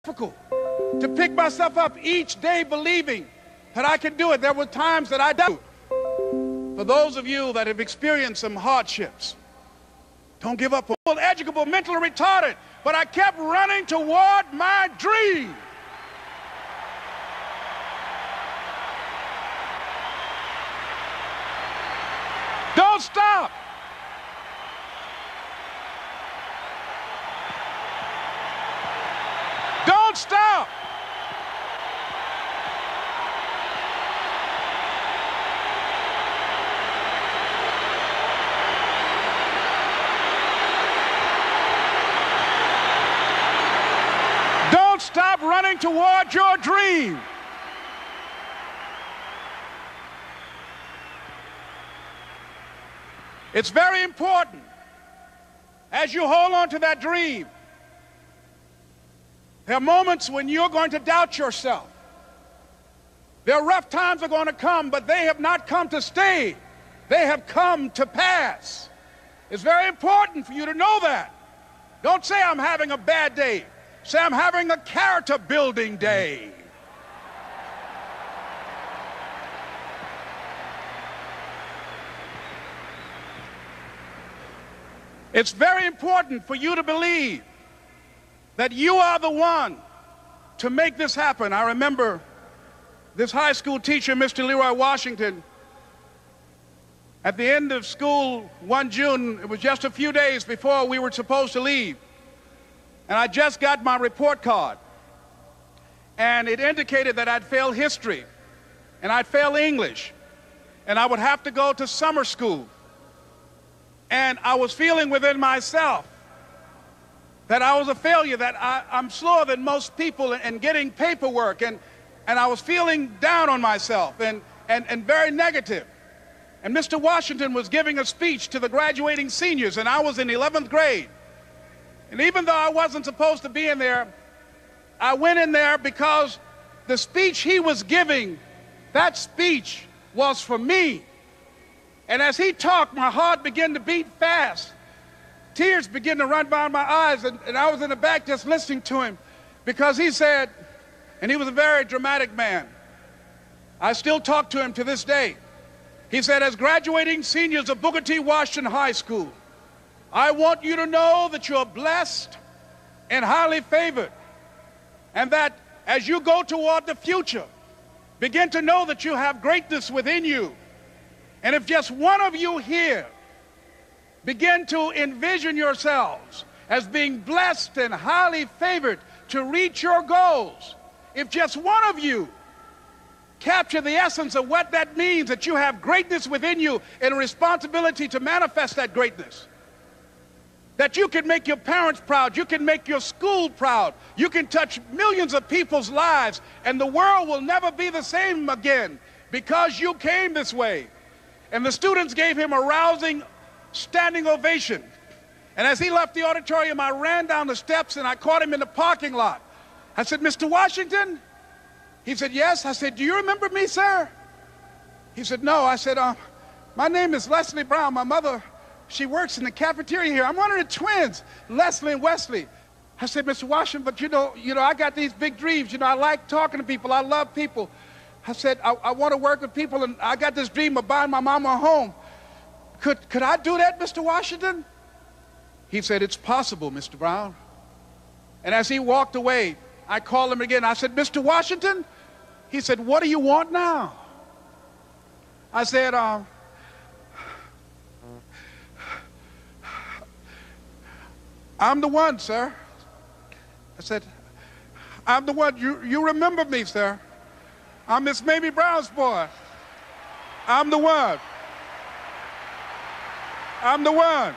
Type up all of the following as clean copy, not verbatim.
difficult to pick myself up each day believing that I can do it. There were times that I doubted. For those of you that have experienced some hardships, don't give up. Educable, mentally retarded, but I kept running toward my dream. Don't stop. Don't stop. Don't stop running toward your dream. It's very important as you hold on to that dream. There are moments when you're going to doubt yourself. There are rough times are going to come, but they have not come to stay. They have come to pass. It's very important for you to know that. Don't say I'm having a bad day. Say I'm having a character building day. It's very important for you to believe that you are the one to make this happen. I remember this high school teacher, Mr. Leroy Washington, at the end of school one June, it was just a few days before we were supposed to leave, and I just got my report card, and it indicated that I'd failed history, and I'd failed English, and I would have to go to summer school. And I was feeling within myself that I was a failure, that I'm slower than most people in getting paperwork, and I was feeling down on myself and very negative. And Mr. Washington was giving a speech to the graduating seniors, and I was in 11th grade. And even though I wasn't supposed to be in there, I went in there because the speech he was giving, that speech was for me. And as he talked, my heart began to beat fast. Tears began to run down my eyes, and I was in the back just listening to him because he said, and he was a very dramatic man. I still talk to him to this day. He said, as graduating seniors of Booker T. Washington High School, I want you to know that you're blessed and highly favored, and that as you go toward the future, begin to know that you have greatness within you. And if just one of you here begin to envision yourselves as being blessed and highly favored to reach your goals, if just one of you capture the essence of what that means, that you have greatness within you and a responsibility to manifest that greatness, that you can make your parents proud, you can make your school proud, you can touch millions of people's lives, and the world will never be the same again because you came this way. And the students gave him a rousing standing ovation. And as he left the auditorium, I ran down the steps and I caught him in the parking lot. I said, Mr. Washington? He said, yes. I said, do you remember me, sir? He said, no. I said, my name is Leslie Brown. My mother, she works in the cafeteria here. I'm one of the twins, Leslie and Wesley. I said, Mr. Washington, but you know, I got these big dreams. I like talking to people. I love people. I said, I want to work with people, and I got this dream of buying my mama a home. Could I do that, Mr. Washington? He said, it's possible, Mr. Brown. And as he walked away, I called him again. I said, Mr. Washington? He said, what do you want now? I said, I'm the one, sir. I said, I'm the one. You remember me, sir. I'm Miss Mamie Brown's boy. I'm the one. I'm the one.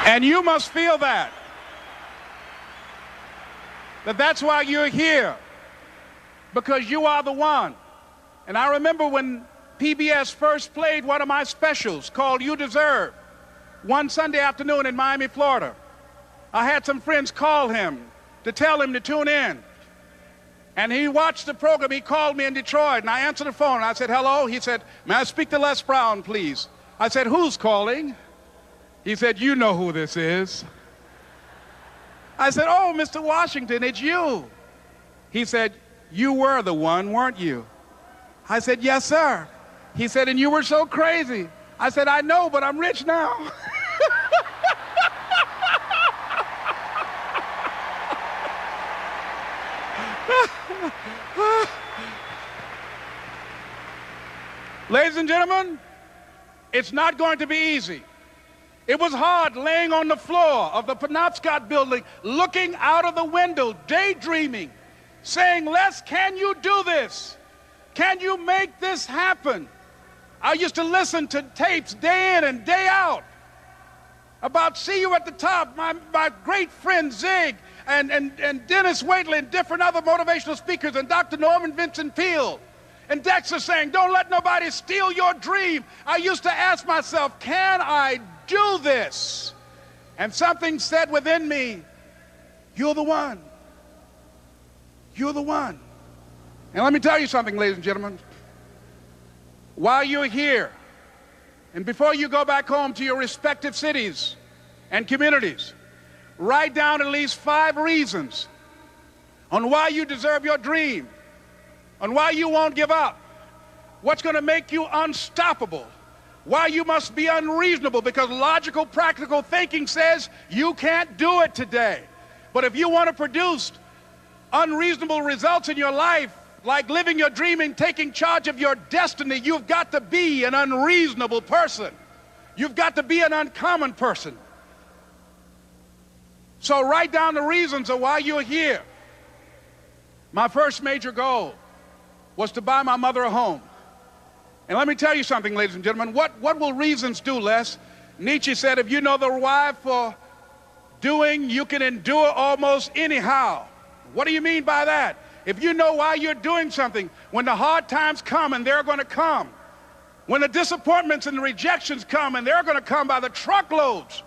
And you must feel that's why you're here, because you are the one. And I remember when PBS first played one of my specials called You Deserve one Sunday afternoon in Miami, Florida. I had some friends call him to tell him to tune in. And he watched the program. He called me in Detroit, and I answered the phone. And I said, hello. He said, may I speak to Les Brown, please? I said, who's calling? He said, you know who this is. I said, oh, Mr. Washington, it's you. He said, you were the one, weren't you? I said, yes, sir. He said, and you were so crazy. I said, I know, but I'm rich now. Ladies and gentlemen, it's not going to be easy. It was hard laying on the floor of the Penobscot building, looking out of the window, daydreaming, saying, Les, can you do this? Can you make this happen? I used to listen to tapes day in and day out about See You at the Top, my great friend Zig and Dennis Waitley and different other motivational speakers and Dr. Norman Vincent Peale and Dexter saying, don't let nobody steal your dream. I used to ask myself, can I do this? And something said within me, you're the one. You're the one. And let me tell you something, ladies and gentlemen. While you're here, and before you go back home to your respective cities and communities, write down at least 5 reasons on why you deserve your dream, on why you won't give up, what's going to make you unstoppable, why you must be unreasonable, because logical, practical thinking says you can't do it today. But if you want to produce unreasonable results in your life, like living your dream and taking charge of your destiny, you've got to be an unreasonable person. You've got to be an uncommon person. So write down the reasons of why you're here. My first major goal was to buy my mother a home. And let me tell you something, ladies and gentlemen. What will reasons do, Les? Nietzsche said, if you know the why for doing, you can endure almost anyhow. What do you mean by that? If you know why you're doing something, when the hard times come, and they're going to come, when the disappointments and the rejections come, and they're going to come by the truckloads,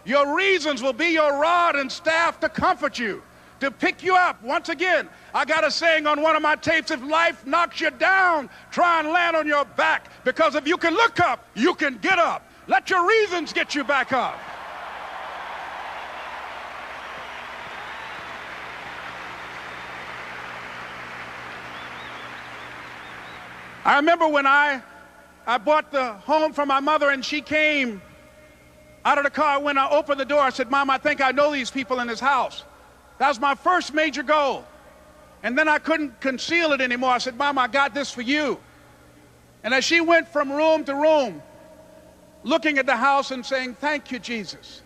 your reasons will be your rod and staff to comfort you, to pick you up. Once again, I got a saying on one of my tapes, if life knocks you down, try and land on your back, because if you can look up, you can get up. Let your reasons get you back up. I remember when I bought the home for my mother, and she came out of the car. When I opened the door, I said, Mom, I think I know these people in this house. That was my first major goal. And then I couldn't conceal it anymore. I said, Mom, I got this for you. And as she went from room to room, looking at the house and saying, thank you, Jesus.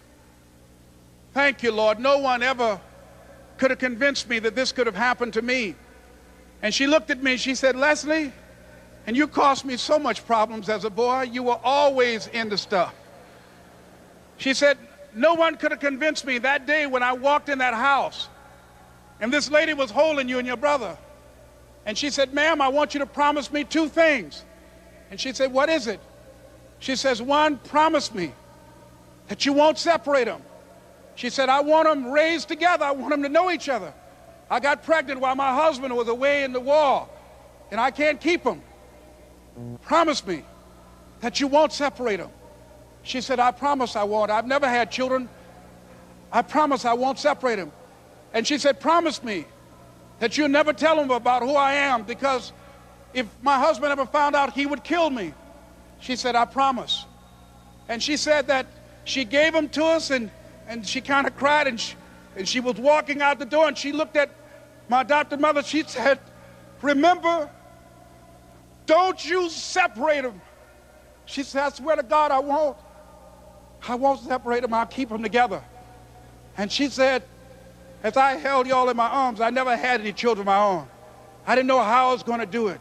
Thank you, Lord. No one ever could have convinced me that this could have happened to me. And she looked at me, she said, Leslie, and you caused me so much problems as a boy. You were always into stuff. She said, no one could have convinced me that day when I walked in that house and this lady was holding you and your brother. And she said, ma'am, I want you to promise me 2 things. And she said, what is it? She says, 1, promise me that you won't separate them. She said, I want them raised together. I want them to know each other. I got pregnant while my husband was away in the war, and I can't keep them. Promise me that you won't separate them. She said, I promise I won't. I've never had children. I promise I won't separate them. And she said, promise me that you'll never tell them about who I am, because if my husband ever found out, he would kill me. She said, I promise. And she said that she gave them to us, and she kind of cried, and she was walking out the door, and she looked at my adopted mother. She said, remember, don't you separate them. She said, I swear to God, I won't. I won't separate them. I'll keep them together. And she said, as I held y'all in my arms, I never had any children of my own. I didn't know how I was going to do it.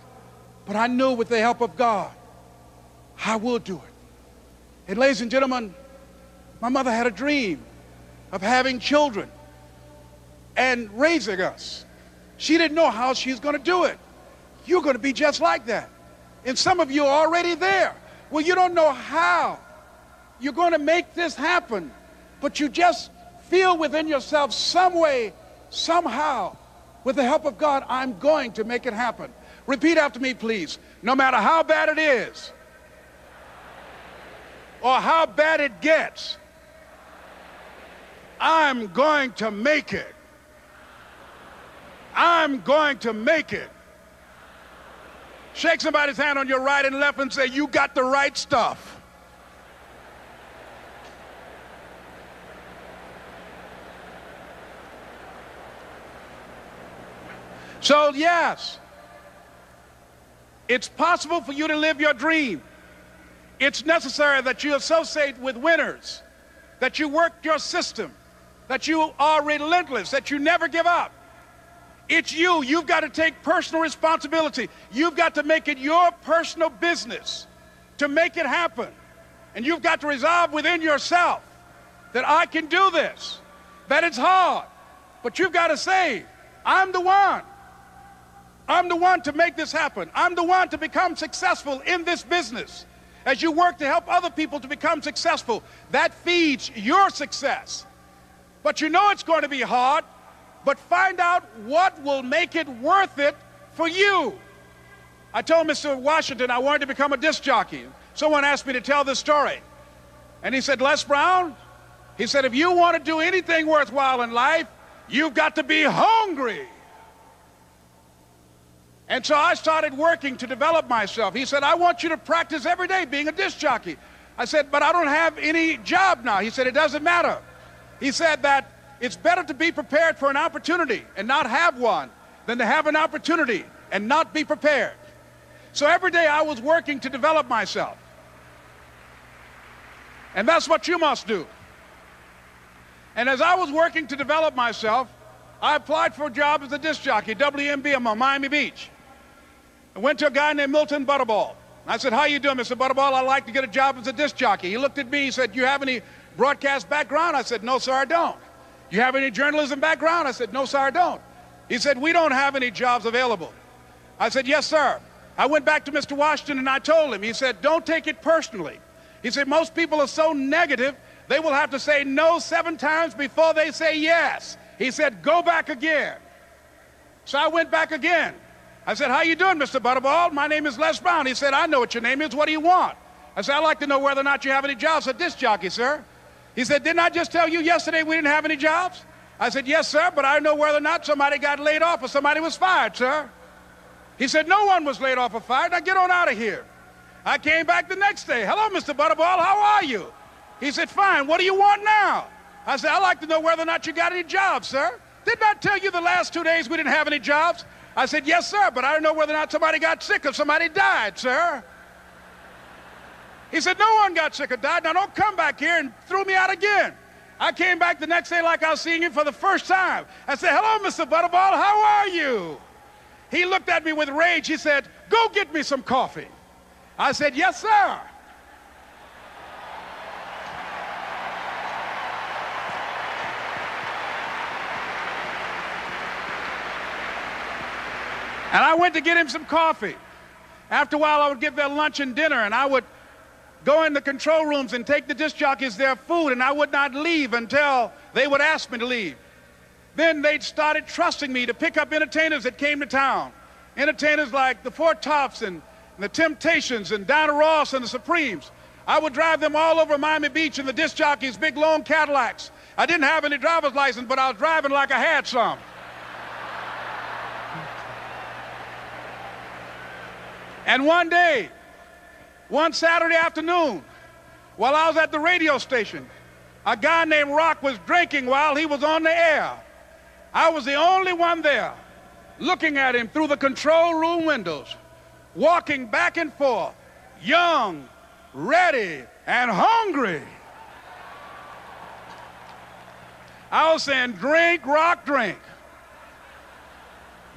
But I knew with the help of God, I will do it. And ladies and gentlemen, my mother had a dream of having children and raising us. She didn't know how she was going to do it. You're going to be just like that. And some of you are already there. Well, you don't know how you're going to make this happen, but you just feel within yourself some way, somehow, with the help of God, I'm going to make it happen. Repeat after me, please. No matter how bad it is, or how bad it gets, I'm going to make it. I'm going to make it. Shake somebody's hand on your right and left and say, you got the right stuff. So yes, it's possible for you to live your dream. It's necessary that you associate with winners, that you work your system, that you are relentless, that you never give up. It's you. You've got to take personal responsibility. You've got to make it your personal business to make it happen. And you've got to resolve within yourself that I can do this, that it's hard, but you've got to say, I'm the one. I'm the one to make this happen. I'm the one to become successful in this business. As you work to help other people to become successful, that feeds your success. But you know it's going to be hard, but find out what will make it worth it for you. I told Mr. Washington I wanted to become a disc jockey. Someone asked me to tell this story. And he said, Les Brown, he said, if you want to do anything worthwhile in life, you've got to be hungry. And so I started working to develop myself. He said, I want you to practice every day being a disc jockey. I said, but I don't have any job now. He said, it doesn't matter. He said that it's better to be prepared for an opportunity and not have one than to have an opportunity and not be prepared. So every day I was working to develop myself. And that's what you must do. And as I was working to develop myself, I applied for a job as a disc jockey, WMB on Miami Beach. I went to a guy named Milton Butterball. I said, how you doing, Mr. Butterball? I'd like to get a job as a disc jockey. He looked at me, he said, you have any broadcast background? I said, no, sir, I don't. You have any journalism background? I said, no, sir, I don't. He said, we don't have any jobs available. I said, yes, sir. I went back to Mr. Washington and I told him, he said, don't take it personally. He said, most people are so negative, they will have to say no 7 times before they say yes. He said, go back again. So I went back again. I said, how you doing, Mr. Butterball? My name is Les Brown. He said, I know what your name is. What do you want? I said, I'd like to know whether or not you have any jobs at disc jockey, sir. He said, didn't I just tell you yesterday we didn't have any jobs? I said, yes, sir, but I know whether or not somebody got laid off or somebody was fired, sir. He said, no one was laid off or fired. Now get on out of here. I came back the next day. Hello, Mr. Butterball, how are you? He said, fine, what do you want now? I said, I'd like to know whether or not you got any jobs, sir. Didn't I tell you the last 2 days we didn't have any jobs? I said, yes, sir, but I don't know whether or not somebody got sick or somebody died, sir. He said, no one got sick or died. Now don't come back here and throw me out again. I came back the next day like I was seeing him for the first time. I said, hello, Mr. Butterball, how are you? He looked at me with rage. He said, go get me some coffee. I said, yes, sir. And I went to get him some coffee. After a while, I would give their lunch and dinner, and I would go in the control rooms and take the disc jockeys their food, and I would not leave until they would ask me to leave. Then they started trusting me to pick up entertainers that came to town. Entertainers like the Four Tops and the Temptations and Diana Ross and the Supremes. I would drive them all over Miami Beach in the disc jockeys' big long Cadillacs. I didn't have any driver's license, but I was driving like I had some. And one day, one Saturday afternoon, while I was at the radio station, a guy named Rock was drinking while he was on the air. I was the only one there, looking at him through the control room windows, walking back and forth, young, ready, and hungry. I was saying, drink, Rock, drink.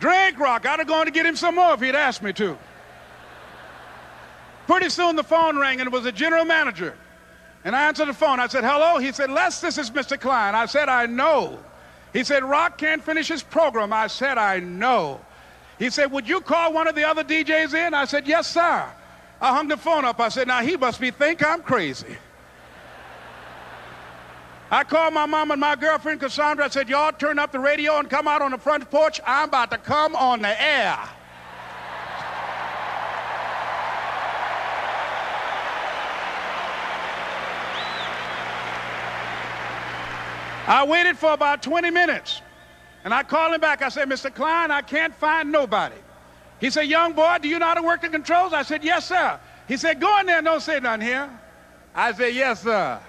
Drink, Rock. I'd have gone to get him some more if he'd asked me to. Pretty soon the phone rang, and it was the general manager. And I answered the phone. I said, hello? He said, Les, this is Mr. Klein. I said, I know. He said, Rock can't finish his program. I said, I know. He said, would you call one of the other DJs in? I said, yes, sir. I hung the phone up. I said, now he must think I'm crazy. I called my mom and my girlfriend, Cassandra. I said, y'all turn up the radio and come out on the front porch. I'm about to come on the air. I waited for about 20 minutes, and I called him back. I said, Mr. Klein, I can't find nobody. He said, young boy, do you know how to work the controls? I said, yes, sir. He said, go in there and don't say nothing here. I said, yes, sir.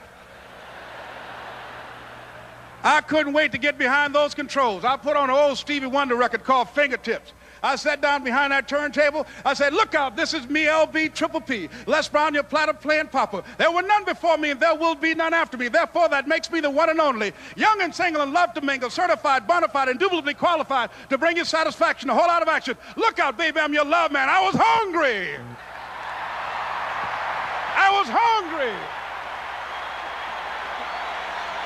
I couldn't wait to get behind those controls. I put on an old Stevie Wonder record called Fingertips. I sat down behind that turntable. I said, look out, this is me, LB Triple P. Les Brown, your platter playing papa. There were none before me, and there will be none after me. Therefore, that makes me the one and only. Young and single and love to mingle, certified, bona fide, indubitably qualified to bring you satisfaction, a whole lot of action. Look out, baby, I'm your love man. I was hungry. I was hungry.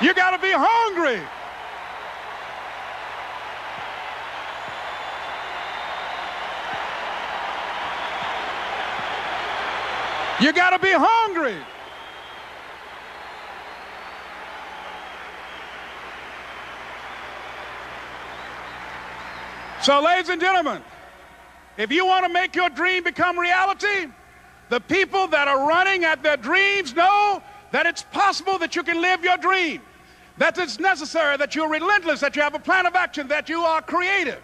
You got to be hungry. You got to be hungry. So, ladies and gentlemen, if you want to make your dream become reality, the people that are running at their dreams know that it's possible that you can live your dream, that it's necessary, that you're relentless, that you have a plan of action, that you are creative.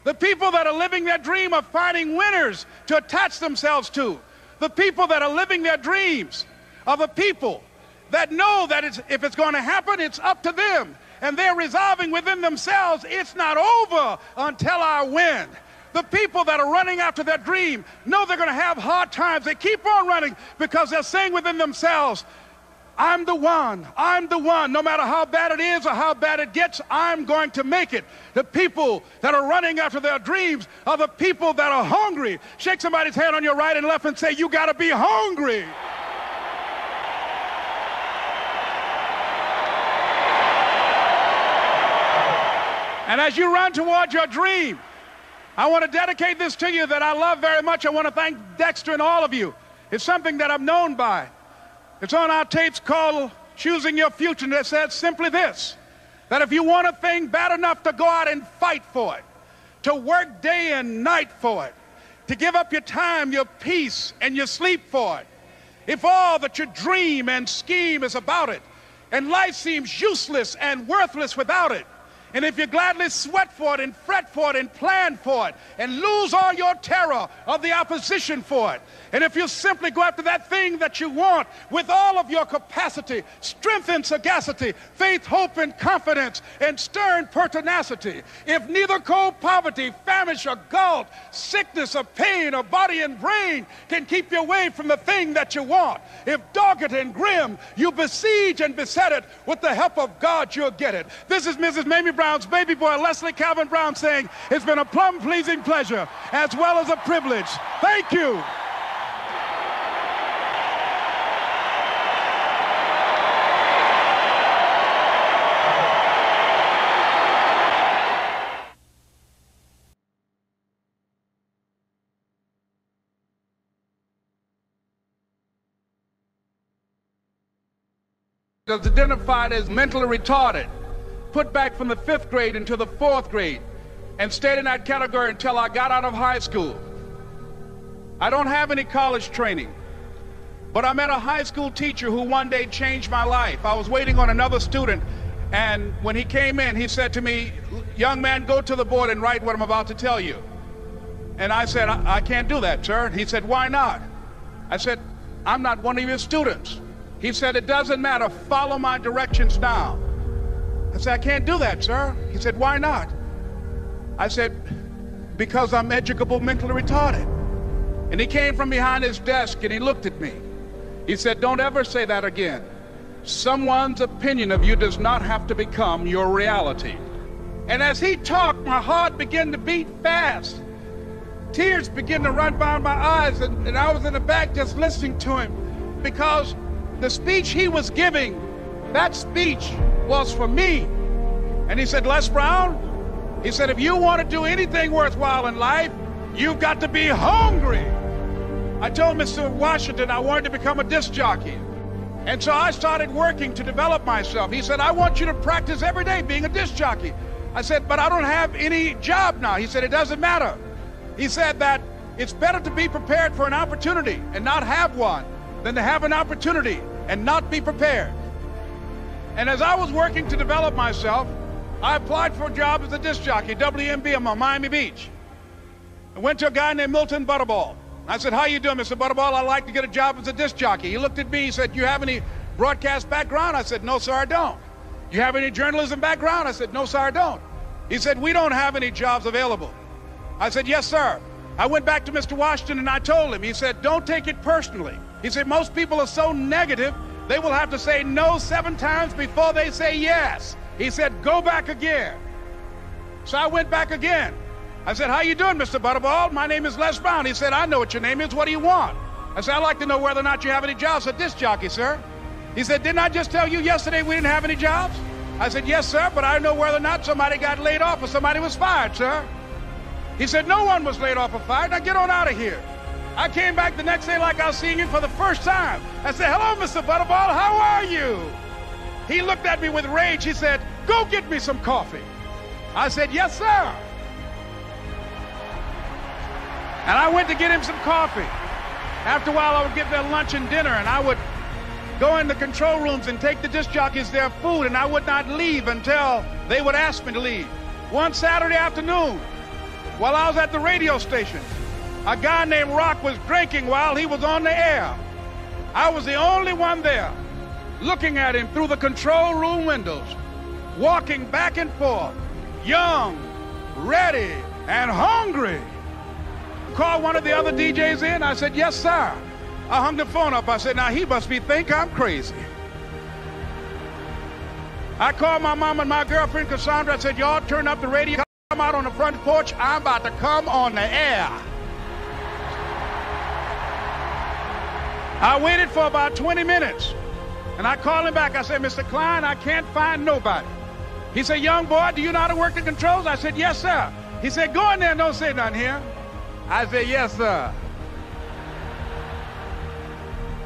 The people that are living their dream are finding winners to attach themselves to. The people that are living their dreams are the people that know that if it's going to happen, it's up to them. And they're resolving within themselves, it's not over until I win. The people that are running after their dream know they're going to have hard times. They keep on running because they're saying within themselves, I'm the one, no matter how bad it is or how bad it gets, I'm going to make it. The people that are running after their dreams are the people that are hungry. Shake somebody's hand on your right and left and say, you got to be hungry. And as you run toward your dream, I want to dedicate this to you that I love very much. I want to thank Dexter and all of you. It's something that I'm known by. It's on our tapes called Choosing Your Future, and it says simply this, that if you want a thing bad enough to go out and fight for it, to work day and night for it, to give up your time, your peace, and your sleep for it, if all that you dream and scheme is about it, and life seems useless and worthless without it, and if you gladly sweat for it and fret for it and plan for it and lose all your terror of the opposition for it, and if you simply go after that thing that you want with all of your capacity, strength and sagacity, faith, hope and confidence, and stern pertinacity, if neither cold poverty, famish or gall, sickness or pain or body and brain can keep you away from the thing that you want, if dogged and grim you besiege and beset it, with the help of God you'll get it. This is Mrs. Mamie Brown's baby boy, Leslie Calvin Brown, saying it's been a plumb pleasing pleasure as well as a privilege. Thank you. Is identified as mentally retarded, put back from the 5th grade into the 4th grade, and stayed in that category until I got out of high school. I don't have any college training, but I met a high school teacher who one day changed my life. I was waiting on another student, and when he came in, he said to me, young man, go to the board and write what I'm about to tell you. And I said, I can't do that, sir. He said, why not? I said, I'm not one of your students. He said, it doesn't matter, follow my directions now. I said, I can't do that, sir. He said, why not? I said, because I'm educable mentally retarded. And he came from behind his desk and he looked at me. He said, don't ever say that again. Someone's opinion of you does not have to become your reality. And as he talked, my heart began to beat fast. Tears began to run down my eyes, and I was in the back just listening to him, because the speech he was giving, that speech was for me. And he said, Les Brown, he said, if you want to do anything worthwhile in life, you've got to be hungry. I told Mr. Washington I wanted to become a disc jockey. And so I started working to develop myself. He said, I want you to practice every day being a disc jockey. I said, but I don't have any job now. He said, it doesn't matter. He said that it's better to be prepared for an opportunity and not have one than to have an opportunity and not be prepared. And as I was working to develop myself, I applied for a job as a disc jockey, WMB on Miami Beach. I went to a guy named Milton Butterball. I said, how you doing, Mr. Butterball? I'd like to get a job as a disc jockey. He looked at me, he said, you have any broadcast background? I said, no, sir, I don't. You have any journalism background? I said, no, sir, I don't. He said, we don't have any jobs available. I said, yes, sir. I went back to Mr. Washington and I told him, he said, don't take it personally. He said, most people are so negative, they will have to say no 7 times before they say yes. He said, go back again. So I went back again. I said, how you doing, Mr. Butterball? My name is Les Brown. He said, I know what your name is. What do you want? I said, I'd like to know whether or not you have any jobs as a disc jockey, sir. He said, didn't I just tell you yesterday we didn't have any jobs? I said, yes, sir, but I know whether or not somebody got laid off or somebody was fired, sir. He said, no one was laid off or fired. Now get on out of here. I came back the next day like I was seeing him for the first time. I said, hello, Mr. Butterball, how are you? He looked at me with rage. He said, go get me some coffee. I said, yes, sir. And I went to get him some coffee. After a while, I would get their lunch and dinner, and I would go in the control rooms and take the disc jockeys their food, and I would not leave until they would ask me to leave. One Saturday afternoon, while I was at the radio station, a guy named Rock was drinking while he was on the air. I was the only one there, looking at him through the control room windows, walking back and forth, young, ready, and hungry. Called one of the other DJs in. I said, yes, sir. I hung the phone up. I said, now he must think I'm crazy. I called my mom and my girlfriend, Cassandra. I said, y'all turn up the radio. Come out on the front porch. I'm about to come on the air. I waited for about 20 minutes. And I called him back. I said, Mr. Klein, I can't find nobody. He said, young boy, do you know how to work the controls? I said, yes, sir. He said, go in there and don't say nothing here. I said, yes, sir.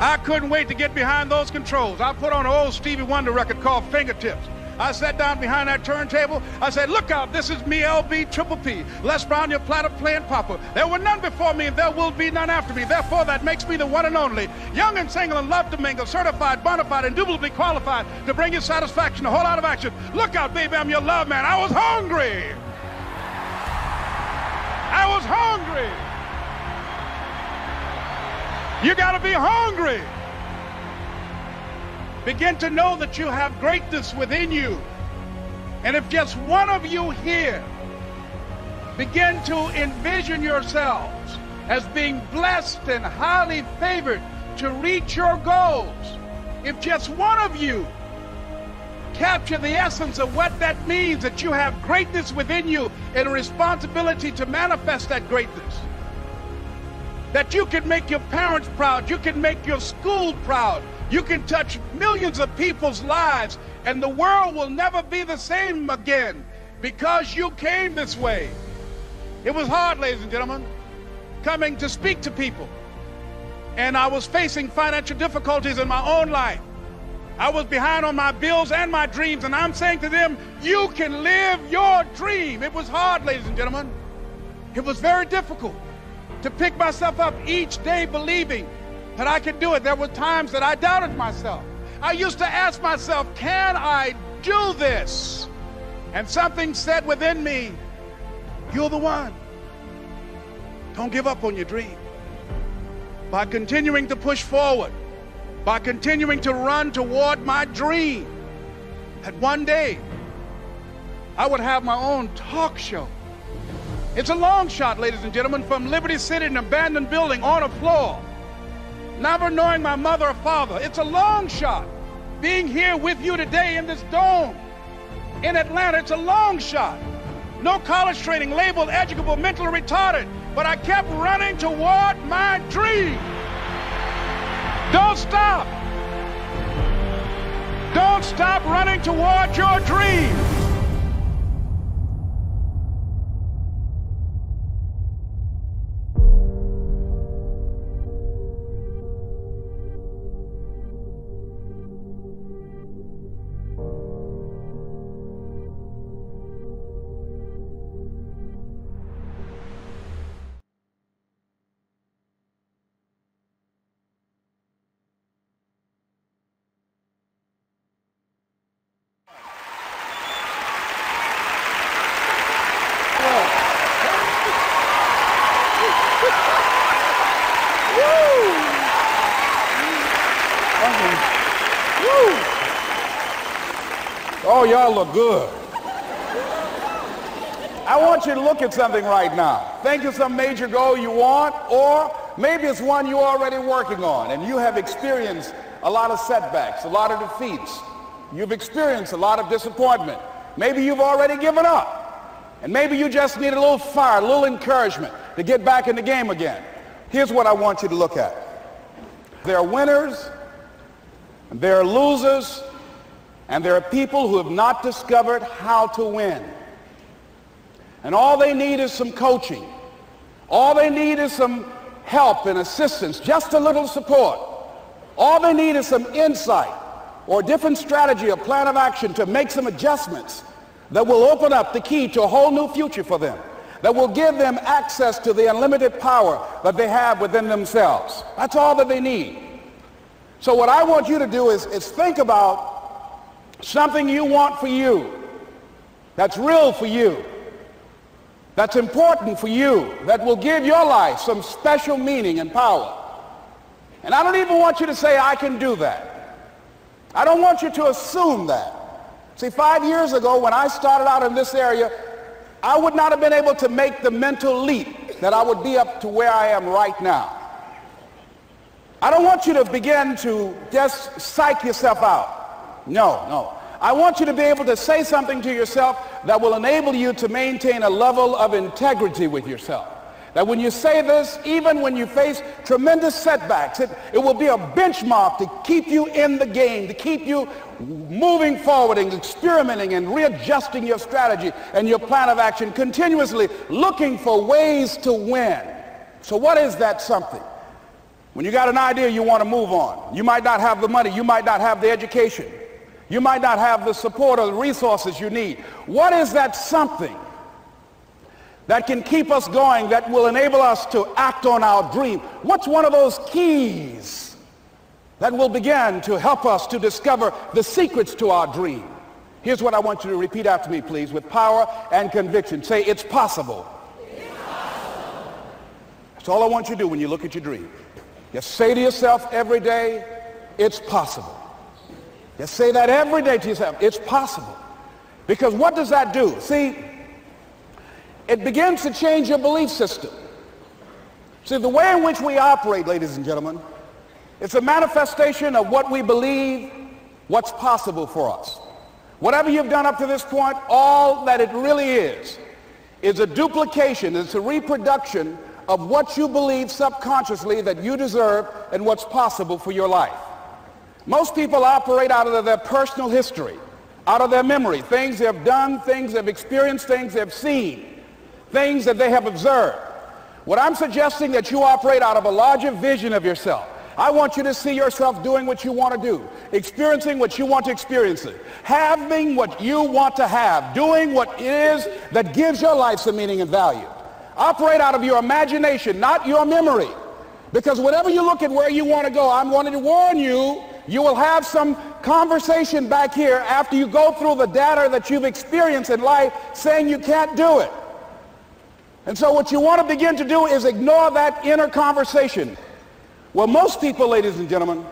I couldn't wait to get behind those controls. I put on an old Stevie Wonder record called Fingertips. I sat down behind that turntable. I said, look out, this is me, LB Triple P, Les Brown, your platter playing papa. There were none before me and there will be none after me. Therefore, that makes me the one and only. Young and single and love to mingle, certified, bona fide, indubitably qualified to bring you satisfaction, a whole lot of action. Look out, baby, I'm your love man. I was hungry. I was hungry. You got to be hungry. Begin to know that you have greatness within you. And if just one of you here begin to envision yourselves as being blessed and highly favored to reach your goals, if just one of you capture the essence of what that means, that you have greatness within you and a responsibility to manifest that greatness, that you can make your parents proud, you can make your school proud, you can touch millions of people's lives, and the world will never be the same again because you came this way. It was hard, ladies and gentlemen, coming to speak to people. And I was facing financial difficulties in my own life. I was behind on my bills and my dreams, and I'm saying to them, you can live your dream. It was hard, ladies and gentlemen. It was very difficult to pick myself up each day believing that I could do it. There were times that I doubted myself. I used to ask myself, can I do this? And something said within me, you're the one. Don't give up on your dream. By continuing to push forward, by continuing to run toward my dream, that one day I would have my own talk show. It's a long shot, ladies and gentlemen, from Liberty City, an abandoned building on a floor, never knowing my mother or father. It's a long shot. Being here with you today in this dome in Atlanta, it's a long shot. No college training, labeled educable, mentally retarded, but I kept running toward my dream. Don't stop. Don't stop running toward your dream. Oh, y'all look good. I want you to look at something right now. Think of some major goal you want, or maybe it's one you're already working on and you have experienced a lot of setbacks, a lot of defeats. You've experienced a lot of disappointment. Maybe you've already given up. And maybe you just need a little fire, a little encouragement to get back in the game again. Here's what I want you to look at. There are winners, and there are losers, and there are people who have not discovered how to win. And all they need is some coaching. All they need is some help and assistance, just a little support. All they need is some insight or a different strategy, a plan of action to make some adjustments that will open up the key to a whole new future for them, that will give them access to the unlimited power that they have within themselves. That's all that they need. So what I want you to do is think about something you want for you, that's real for you, that's important for you, that will give your life some special meaning and power. And I don't even want you to say, I can do that. I don't want you to assume that. See, 5 years ago when I started out in this area, I would not have been able to make the mental leap that I would be up to where I am right now. I don't want you to begin to just psych yourself out. No. I want you to be able to say something to yourself that will enable you to maintain a level of integrity with yourself. That when you say this, even when you face tremendous setbacks, it will be a benchmark to keep you in the game, to keep you moving forward and experimenting and readjusting your strategy and your plan of action, continuously looking for ways to win. So what is that something? When you got an idea you want to move on, you might not have the money, you might not have the education, you might not have the support or the resources you need. What is that something that can keep us going, that will enable us to act on our dream? What's one of those keys that will begin to help us to discover the secrets to our dream? Here's what I want you to repeat after me, please, with power and conviction. Say, it's possible. It's possible. That's all I want you to do when you look at your dream. Just say to yourself every day, it's possible. Just say that every day to yourself, it's possible. Because what does that do? See, it begins to change your belief system. See, the way in which we operate, ladies and gentlemen, it's a manifestation of what we believe, what's possible for us. Whatever you've done up to this point, all that it really is a duplication, it's a reproduction of what you believe subconsciously that you deserve and what's possible for your life. Most people operate out of their personal history, out of their memory, things they have done, things they've experienced, things they've seen, things that they have observed. What I'm suggesting that you operate out of a larger vision of yourself. I want you to see yourself doing what you want to do, experiencing what you want to experience, having what you want to have, doing what it is that gives your life some meaning and value. Operate out of your imagination, not your memory. Because whenever you look at where you want to go, I'm wanting to warn you, you will have some conversation back here after you go through the data that you've experienced in life saying you can't do it. And so what you want to begin to do is ignore that inner conversation. Well, most people, ladies and gentlemen,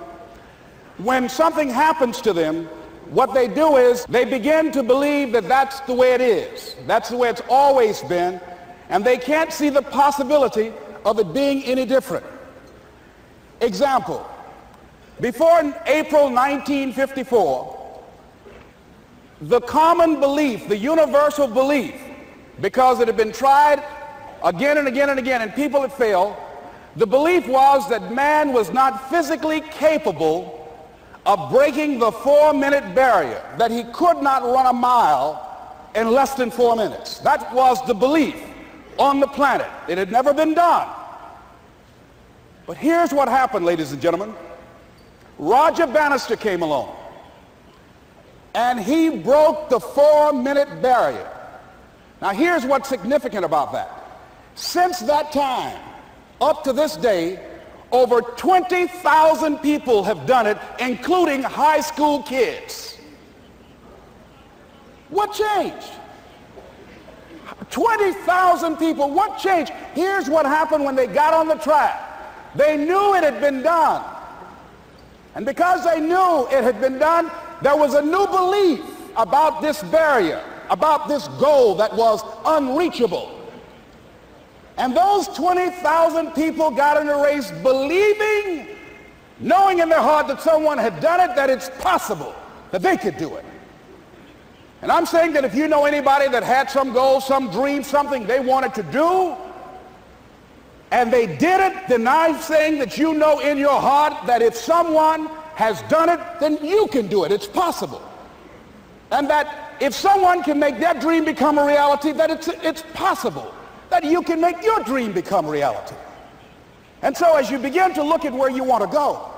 when something happens to them, what they do is they begin to believe that that's the way it is. That's the way it's always been. And they can't see the possibility of it being any different. Example, before April 1954, the common belief, the universal belief, because it had been tried again and again and again and people had failed, the belief was that man was not physically capable of breaking the 4-minute barrier, that he could not run a mile in less than 4 minutes. That was the belief on the planet. It had never been done. But here's what happened, ladies and gentlemen. Roger Bannister came along, and he broke the 4-minute barrier. Now here's what's significant about that. Since that time, up to this day, over 20,000 people have done it, including high school kids. What changed? 20,000 people, what changed? Here's what happened when they got on the track. They knew it had been done. And because they knew it had been done, there was a new belief about this barrier, about this goal that was unreachable. And those 20,000 people got in a race believing, knowing in their heart that someone had done it, that it's possible that they could do it. And I'm saying that if you know anybody that had some goal, some dream, something they wanted to do, and they did it, then I'm saying that you know in your heart that if someone has done it, then you can do it. It's possible. And that if someone can make their dream become a reality, that it's possible that you can make your dream become reality. And so as you begin to look at where you want to go,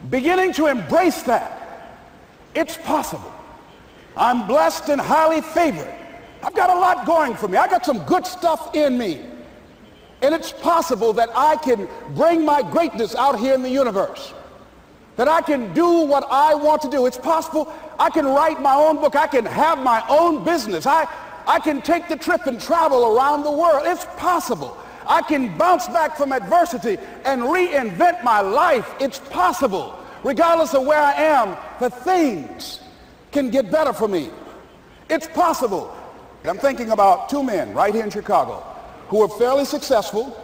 beginning to embrace that, it's possible. I'm blessed and highly favored. I've got a lot going for me. I got some good stuff in me. And it's possible that I can bring my greatness out here in the universe. That I can do what I want to do. It's possible I can write my own book. I can have my own business. I can take the trip and travel around the world. It's possible. I can bounce back from adversity and reinvent my life. It's possible. Regardless of where I am, the things can get better for me. It's possible. I'm thinking about two men right here in Chicago who are fairly successful,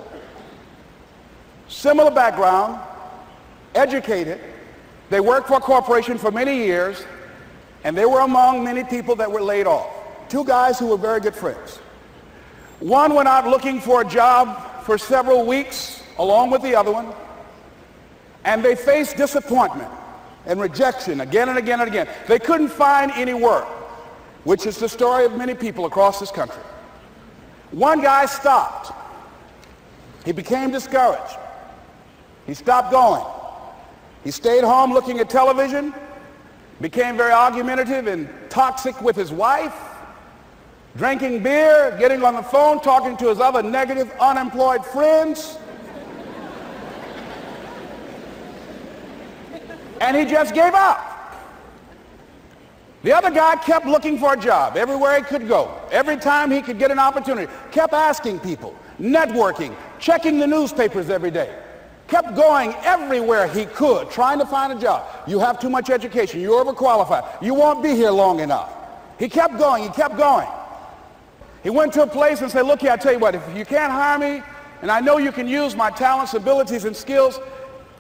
similar background, educated. They worked for a corporation for many years, and they were among many people that were laid off. Two guys who were very good friends. One went out looking for a job for several weeks along with the other one, and they faced disappointment and rejection again and again and again. They couldn't find any work, which is the story of many people across this country. One guy stopped. He became discouraged. He stopped going. He stayed home looking at television, became very argumentative and toxic with his wife, drinking beer, getting on the phone, talking to his other negative, unemployed friends. And he just gave up. The other guy kept looking for a job everywhere he could go. Every time he could get an opportunity, kept asking people, networking, checking the newspapers every day. Kept going everywhere he could, trying to find a job. You have too much education. You're overqualified. You won't be here long enough. He kept going. He kept going. He went to a place and said, look here, I tell you what, if you can't hire me, and I know you can use my talents, abilities, and skills,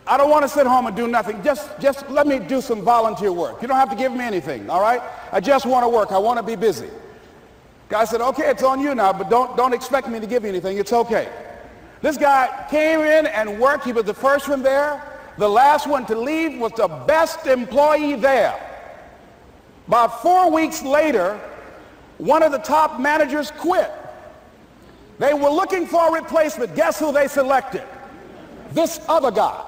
I don't want to sit home and do nothing. Just let me do some volunteer work. You don't have to give me anything, all right? I just want to work. I want to be busy. Guy said, okay, it's on you now, but don't expect me to give you anything. It's okay. This guy came in and worked. He was the first one there. The last one to leave was the best employee there. About 4 weeks later, one of the top managers quit. They were looking for a replacement. Guess who they selected? This other guy.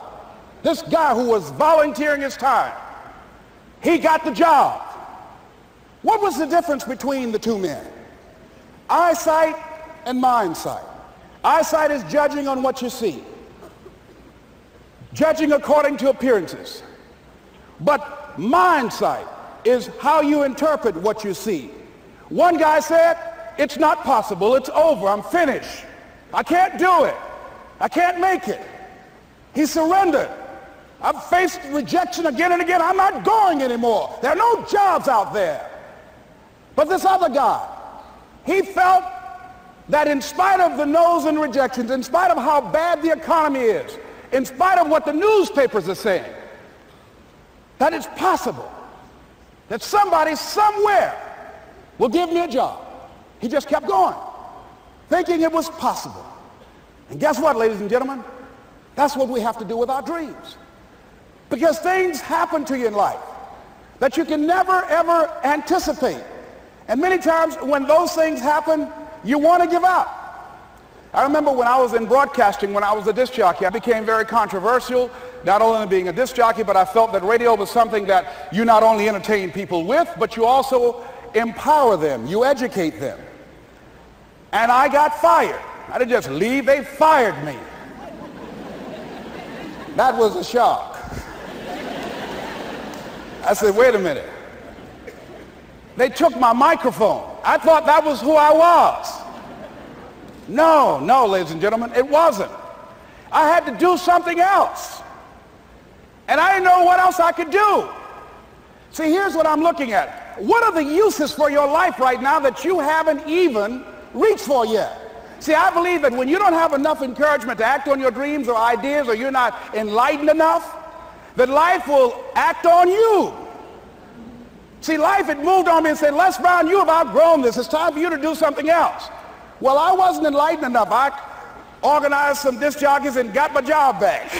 This guy who was volunteering his time. He got the job. What was the difference between the two men? Eyesight and mindsight. Eyesight is judging on what you see. Judging according to appearances. But mindsight is how you interpret what you see. One guy said, it's not possible, it's over, I'm finished. I can't do it. I can't make it. He surrendered. I've faced rejection again and again. I'm not going anymore. There are no jobs out there. But this other guy, he felt that in spite of the no's and rejections, in spite of how bad the economy is, in spite of what the newspapers are saying, that it's possible that somebody somewhere will give me a job. He just kept going, thinking it was possible. And guess what, ladies and gentlemen? That's what we have to do with our dreams. Because things happen to you in life that you can never, ever anticipate. And many times when those things happen, you want to give up. I remember when I was in broadcasting, when I was a disc jockey, I became very controversial, not only being a disc jockey, but I felt that radio was something that you not only entertain people with, but you also empower them, you educate them. And I got fired. I didn't just leave, they fired me. That was a shock. I said, wait a minute. They took my microphone. I thought that was who I was. No, ladies and gentlemen, it wasn't. I had to do something else. And I didn't know what else I could do. See, here's what I'm looking at. What are the uses for your life right now that you haven't even reached for yet? See, I believe that when you don't have enough encouragement to act on your dreams or ideas, or you're not enlightened enough, that life will act on you. See, life had moved on me and said, Les Brown, you have outgrown this. It's time for you to do something else. Well, I wasn't enlightened enough. I organized some disc jockeys and got my job back.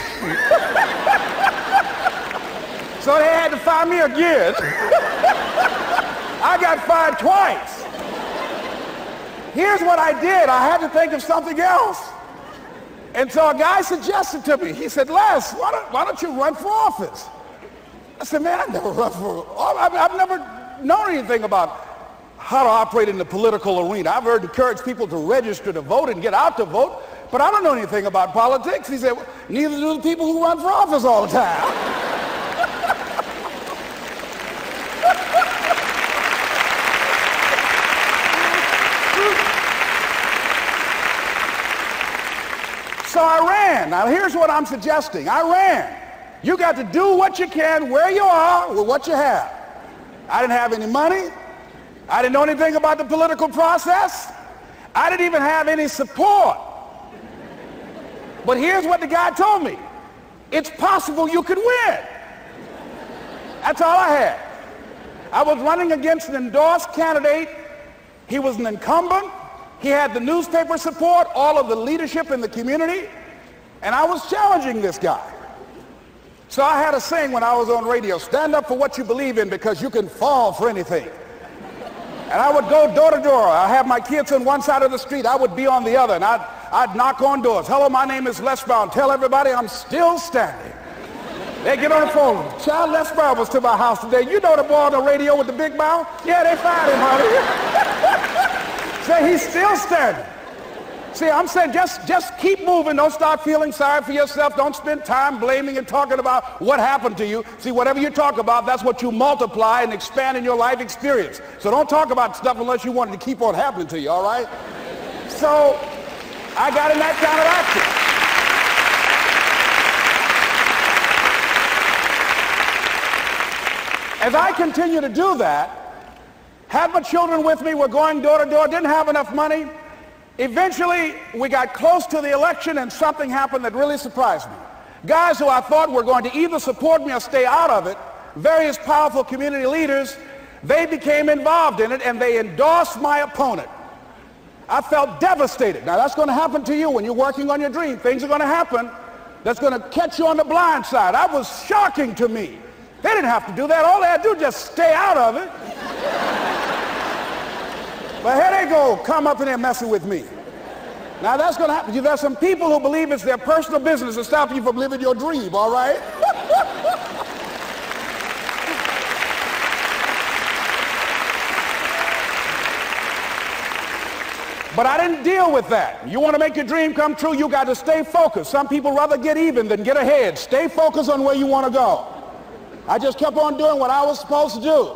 So they had to fire me again. I got fired twice. Here's what I did. I had to think of something else. And so a guy suggested to me, he said, Les, why don't you run for office? I said, man, I've never run for office. I've never known anything about how to operate in the political arena. I've heard encourage people to register to vote and get out to vote, but I don't know anything about politics. He said, well, neither do the people who run for office all the time. So I ran. Now here's what I'm suggesting. I ran. You got to do what you can where you are with what you have. I didn't have any money. I didn't know anything about the political process. I didn't even have any support. But here's what the guy told me. It's possible you could win. That's all I had. I was running against an endorsed candidate. He was an incumbent. He had the newspaper support, all of the leadership in the community, and I was challenging this guy. So I had a saying when I was on radio, stand up for what you believe in because you can fall for anything. And I would go door to door. I have my kids on one side of the street. I would be on the other, and I'd knock on doors. Hello, my name is Les Brown. Tell everybody I'm still standing. They get on the phone. Child, Les Brown was to my house today. You know the boy on the radio with the big mouth? Yeah, they fired him, honey. Say he's still standing. See, I'm saying just keep moving. Don't start feeling sorry for yourself. Don't spend time blaming and talking about what happened to you. See, whatever you talk about, that's what you multiply and expand in your life experience. So don't talk about stuff unless you want it to keep on happening to you, all right? So I got in that kind of action. As I continue to do that, had my children with me, we're going door to door, didn't have enough money. Eventually, we got close to the election and something happened that really surprised me. Guys who I thought were going to either support me or stay out of it, various powerful community leaders, they became involved in it and they endorsed my opponent. I felt devastated. Now that's going to happen to you when you're working on your dream. Things are going to happen that's going to catch you on the blind side. That was shocking to me. They didn't have to do that. All they had to do was just stay out of it. But here they go, come up in there messing with me. Now that's going to happen. There's some people who believe it's their personal business to stop you from living your dream, all right? But I didn't deal with that. You want to make your dream come true, you got to stay focused. Some people rather get even than get ahead. Stay focused on where you want to go. I just kept on doing what I was supposed to do.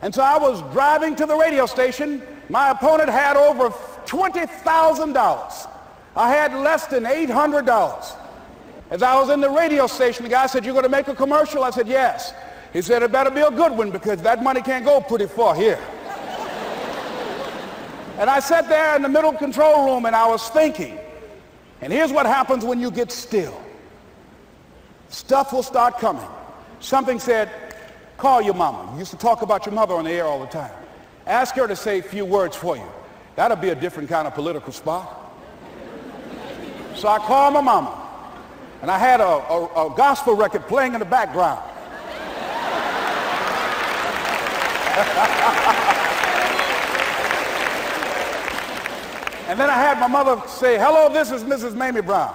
And so I was driving to the radio station. My opponent had over $20,000. I had less than $800. As I was in the radio station, the guy said, "You're going to make a commercial?" I said, "Yes." He said, "It better be a good one because that money can't go pretty far here." And I sat there in the middle control room and I was thinking. And here's what happens when you get still. Stuff will start coming. Something said, "Call your mama." You used to talk about your mother on the air all the time. Ask her to say a few words for you. That'll be a different kind of political spot. So I called my mama, and I had a gospel record playing in the background. And then I had my mother say, "Hello, this is Mrs. Mamie Brown.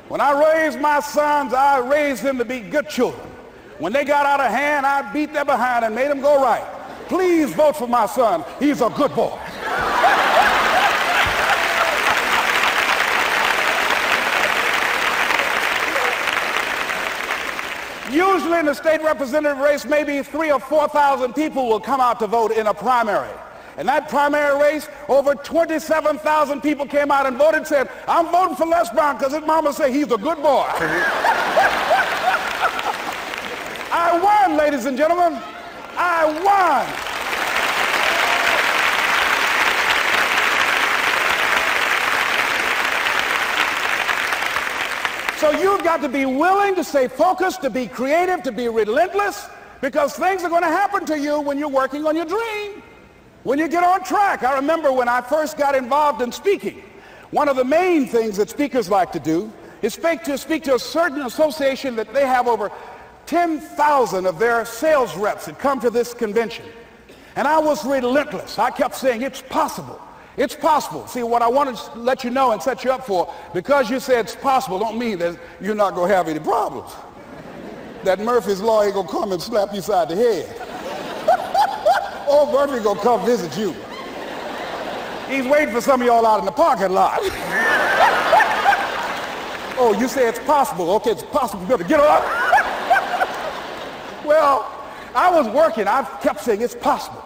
When I raised my sons, I raised them to be good children. When they got out of hand, I beat their behind and made them go right. Please vote for my son. He's a good boy." Usually in the state representative race, maybe 3,000 or 4,000 people will come out to vote in a primary. In that primary race, over 27,000 people came out and voted and said, "I'm voting for Les Brown because his mama said he's a good boy." I won, ladies and gentlemen. I won. So you've got to be willing to stay focused, to be creative, to be relentless, because things are going to happen to you when you're working on your dream, when you get on track. I remember when I first got involved in speaking, one of the main things that speakers like to do is speak to a certain association that they have over 10,000 of their sales reps that come to this convention. And I was relentless. I kept saying, it's possible. It's possible. See, what I want to let you know and set you up for, because you say it's possible, don't mean that you're not going to have any problems. That Murphy's Law ain't going to come and slap you side the head. Old Murphy going to come visit you. He's waiting for some of y'all out in the parking lot. Oh, you say it's possible. Okay, it's possible. You better get up. Well, I was working. I kept saying it's possible.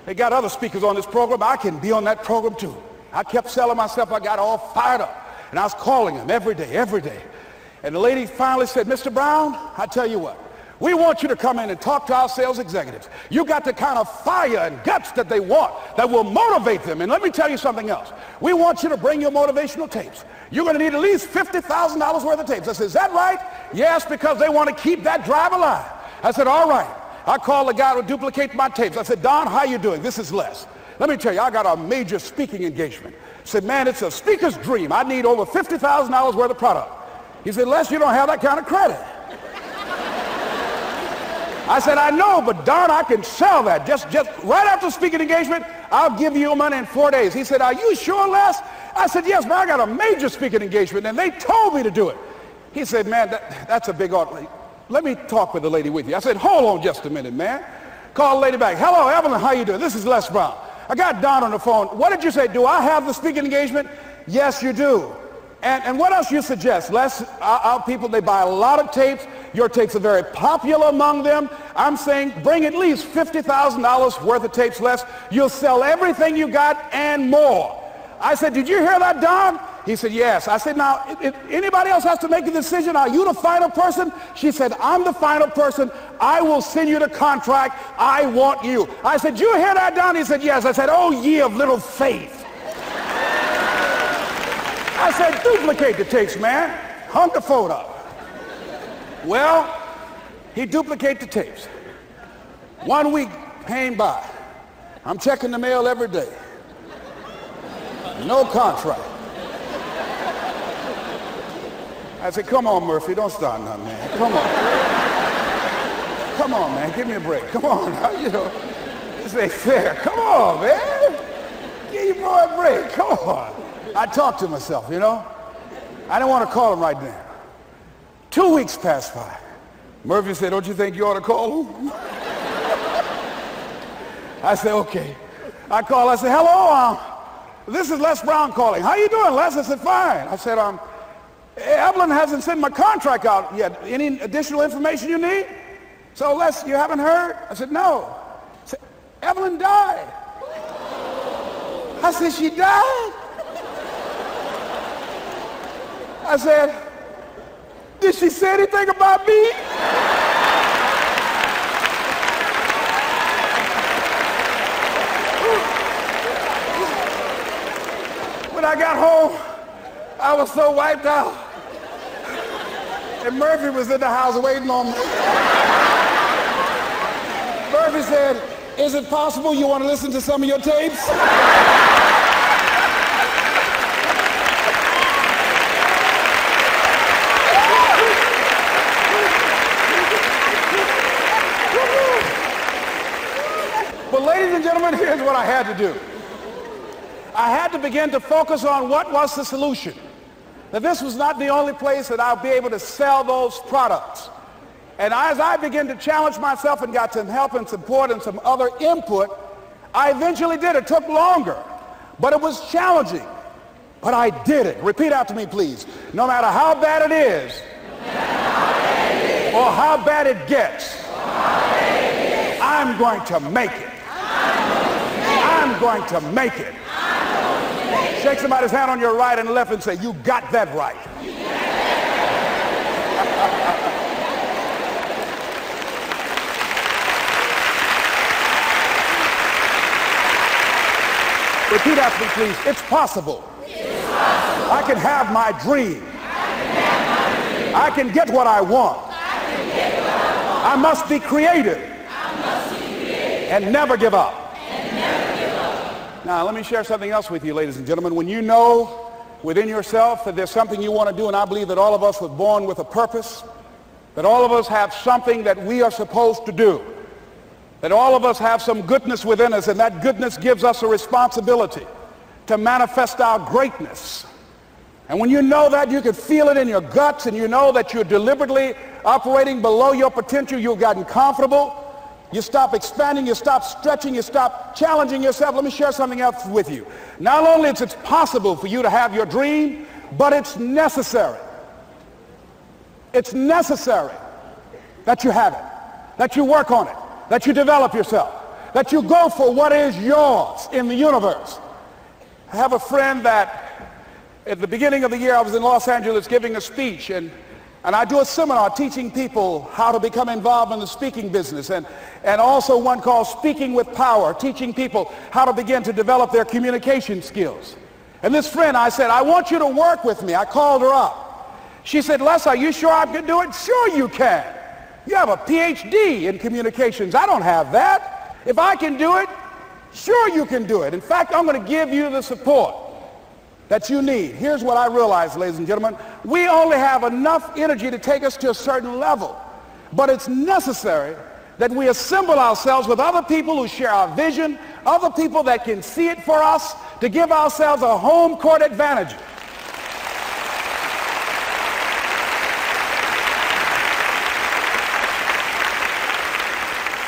They got other speakers on this program. I can be on that program too. I kept selling myself. I got all fired up. And I was calling them every day, every day. And the lady finally said, Mr. Brown, I tell you what, we want you to come in and talk to our sales executives. You got the kind of fire and guts that they want, that will motivate them. And let me tell you something else. We want you to bring your motivational tapes. You're going to need at least $50,000 worth of tapes. I said, is that right? Yes, because they want to keep that drive alive. I said, all right. I called the guy to duplicate my tapes. I said, Don, how you doing? This is Les. Let me tell you, I got a major speaking engagement. I said, man, it's a speaker's dream. I need over $50,000 worth of product. He said, Les, you don't have that kind of credit. I said, I know, but Don, I can sell that. Just right after speaking engagement, I'll give you your money in 4 days. He said, are you sure, Les? I said, yes, man, I got a major speaking engagement, and they told me to do it. He said, man, that's a big order. Let me talk with the lady with you. I said, hold on just a minute, man. Call the lady back. Hello, Evelyn, how you doing? This is Les Brown. I got Don on the phone. What did you say? Do I have the speaking engagement? Yes, you do. And what else you suggest? Les, our people, they buy a lot of tapes. Your tapes are very popular among them. I'm saying bring at least $50,000 worth of tapes, Les. You'll sell everything you got and more. I said, did you hear that, Don? He said, yes. I said, now, if anybody else has to make a decision, are you the final person? She said, I'm the final person. I will send you the contract. I want you. I said, you hear that, Don? He said, yes. I said, oh, ye of little faith. I said, duplicate the tapes, man. Hung the phone up. Well, he duplicated the tapes. 1 week came by. I'm checking the mail every day. No contract. I said, come on, Murphy, don't start nothing, man. Come on. Come on, man, give me a break. Come on, you know, this ain't fair. Come on, man. Give your boy a break. Come on. I talked to myself, you know. I didn't want to call him right now. 2 weeks passed by. Murphy said, don't you think you ought to call him? I said, okay. I called. I said, hello, this is Les Brown calling. How you doing, Les? I said, fine. I said, Evelyn hasn't sent my contract out yet. Any additional information you need? So, Les, you haven't heard? I said, no. I said, Evelyn died. I said, she died? I said, did she say anything about me? When I got home, I was so wiped out. And Murphy was in the house waiting on me. Murphy said, is it possible you want to listen to some of your tapes? But ladies and gentlemen, here's what I had to do. I had to begin to focus on what was the solution. That this was not the only place that I'll be able to sell those products. And as I began to challenge myself and got some help and support and some other input, I eventually did. It took longer, but it was challenging. But I did it. Repeat after me, please. No matter how bad it is, or how bad it gets, I'm going to make it. I'm going to make it. Shake somebody's hand on your right and left and say, you got that right. Repeat after me, please. It's possible. I can have my dream. I can get what I want. I must be creative and never give up. Now, let me share something else with you, ladies and gentlemen. When you know within yourself that there's something you want to do, and I believe that all of us were born with a purpose, that all of us have something that we are supposed to do, that all of us have some goodness within us, and that goodness gives us a responsibility to manifest our greatness. And when you know that, you can feel it in your guts, and you know that you're deliberately operating below your potential, you've gotten comfortable, you stop expanding, you stop stretching, you stop challenging yourself. Let me share something else with you. Not only is it possible for you to have your dream, but it's necessary. It's necessary that you have it, that you work on it, that you develop yourself, that you go for what is yours in the universe. I have a friend that at the beginning of the year I was in Los Angeles giving a speech, and I do a seminar teaching people how to become involved in the speaking business, and also one called Speaking with Power, teaching people how to begin to develop their communication skills. And this friend, I said, I want you to work with me. I called her up. She said, Les, are you sure I can do it? Sure you can. You have a PhD in communications. I don't have that. If I can do it, sure you can do it. In fact, I'm going to give you the support that you need. Here's what I realize, ladies and gentlemen. We only have enough energy to take us to a certain level. But it's necessary that we assemble ourselves with other people who share our vision, other people that can see it for us, to give ourselves a home court advantage.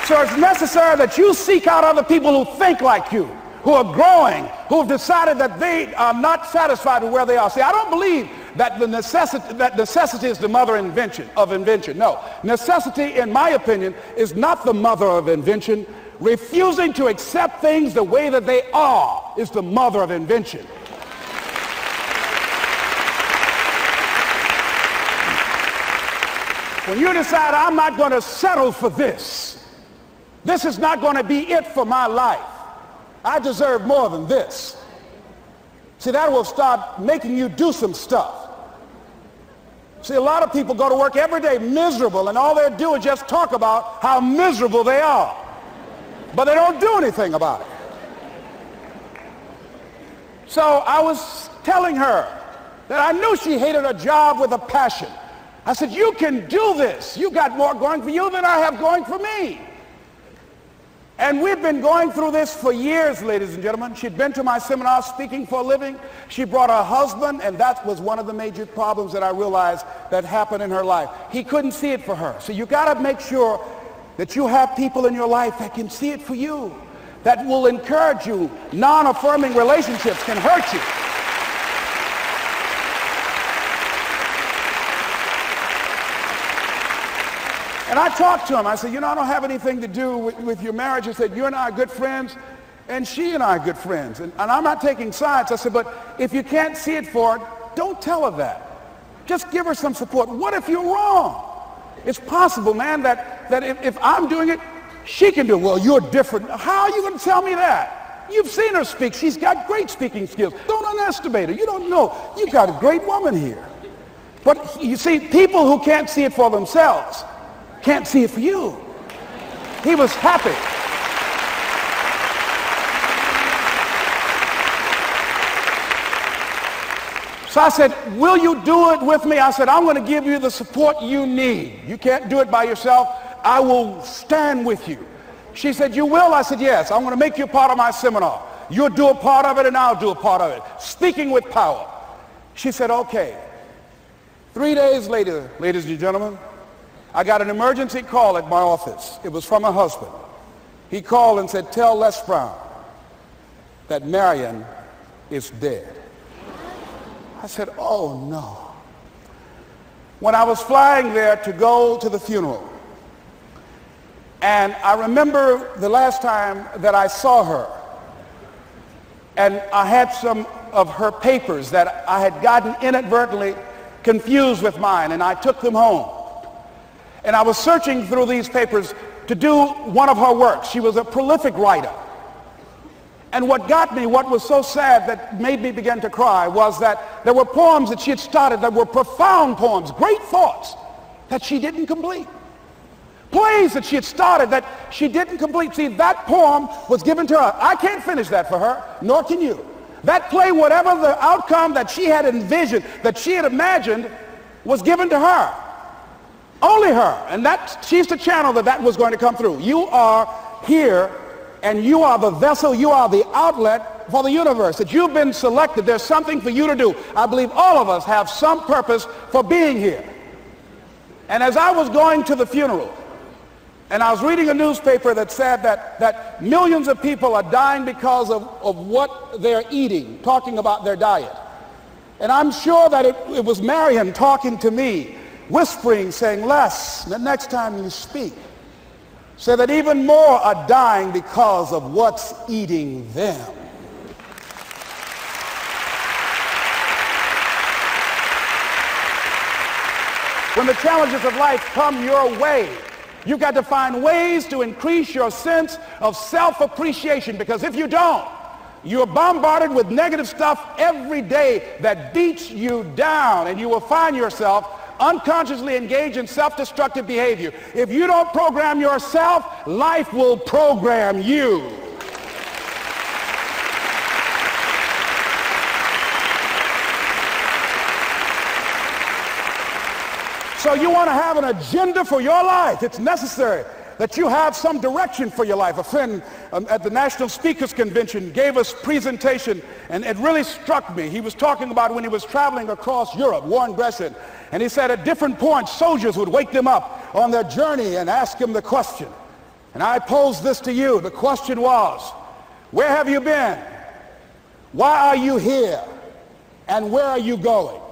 So it's necessary that you seek out other people who think like you, who are growing, who have decided that they are not satisfied with where they are. See, I don't believe that necessity is the mother of invention. No, necessity, in my opinion, is not the mother of invention. Refusing to accept things the way that they are is the mother of invention. When you decide, I'm not going to settle for this, this is not going to be it for my life, I deserve more than this. See, that will start making you do some stuff. See, a lot of people go to work every day miserable, and all they do is just talk about how miserable they are. But they don't do anything about it. So I was telling her that I knew she hated her job with a passion. I said, you can do this. You got more going for you than I have going for me. And we've been going through this for years, ladies and gentlemen. She'd been to my seminar speaking for a living. She brought her husband, and that was one of the major problems that I realized that happened in her life. He couldn't see it for her. So you got to make sure that you have people in your life that can see it for you, that will encourage you. Non-affirming relationships can hurt you. And I talked to him. I said, you know, I don't have anything to do with your marriage. I said, you and I are good friends, and she and I are good friends. And I'm not taking sides. I said, but if you can't see it for her, don't tell her that. Just give her some support. What if you're wrong? It's possible, man, that if I'm doing it, she can do it. Well, you're different. How are you going to tell me that? You've seen her speak. She's got great speaking skills. Don't underestimate her. You don't know. You've got a great woman here. But you see, people who can't see it for themselves can't see it for you. He was happy. So I said, will you do it with me? I said, I'm going to give you the support you need. You can't do it by yourself. I will stand with you. She said, you will? I said, yes. I'm going to make you part of my seminar. You'll do a part of it, and I'll do a part of it. Speaking with Power. She said, okay. 3 days later, ladies and gentlemen, I got an emergency call at my office. It was from her husband. He called and said, tell Les Brown that Marion is dead. I said, oh no. When I was flying there to go to the funeral, and I remember the last time that I saw her, and I had some of her papers that I had gotten inadvertently confused with mine, and I took them home. And I was searching through these papers to do one of her works. She was a prolific writer. And what got me, what was so sad that made me begin to cry, was that there were poems that she had started that were profound poems, great thoughts that she didn't complete. Plays that she had started that she didn't complete. See, that poem was given to her. I can't finish that for her, nor can you. That play, whatever the outcome that she had envisioned, that she had imagined, was given to her. Only her. And she's the channel that was going to come through. You are here, and you are the vessel, you are the outlet for the universe. That you've been selected. There's something for you to do. I believe all of us have some purpose for being here. And as I was going to the funeral, and I was reading a newspaper that said that millions of people are dying because of what they're eating, talking about their diet. And I'm sure that it was Marion talking to me, whispering, saying, Les, the next time you speak, say that even more are dying because of what's eating them. When the challenges of life come your way, you've got to find ways to increase your sense of self-appreciation, because if you don't, you're bombarded with negative stuff every day that beats you down, and you will find yourself unconsciously engaged in self-destructive behavior. If you don't program yourself, life will program you. So you want to have an agenda for your life. It's necessary that you have some direction for your life. A friend at the National Speakers Convention gave us a presentation, and it really struck me. He was talking about when he was traveling across Europe, Warren Gresham, and he said at different points soldiers would wake them up on their journey and ask him the question. And I posed this to you. The question was, where have you been? Why are you here? And where are you going?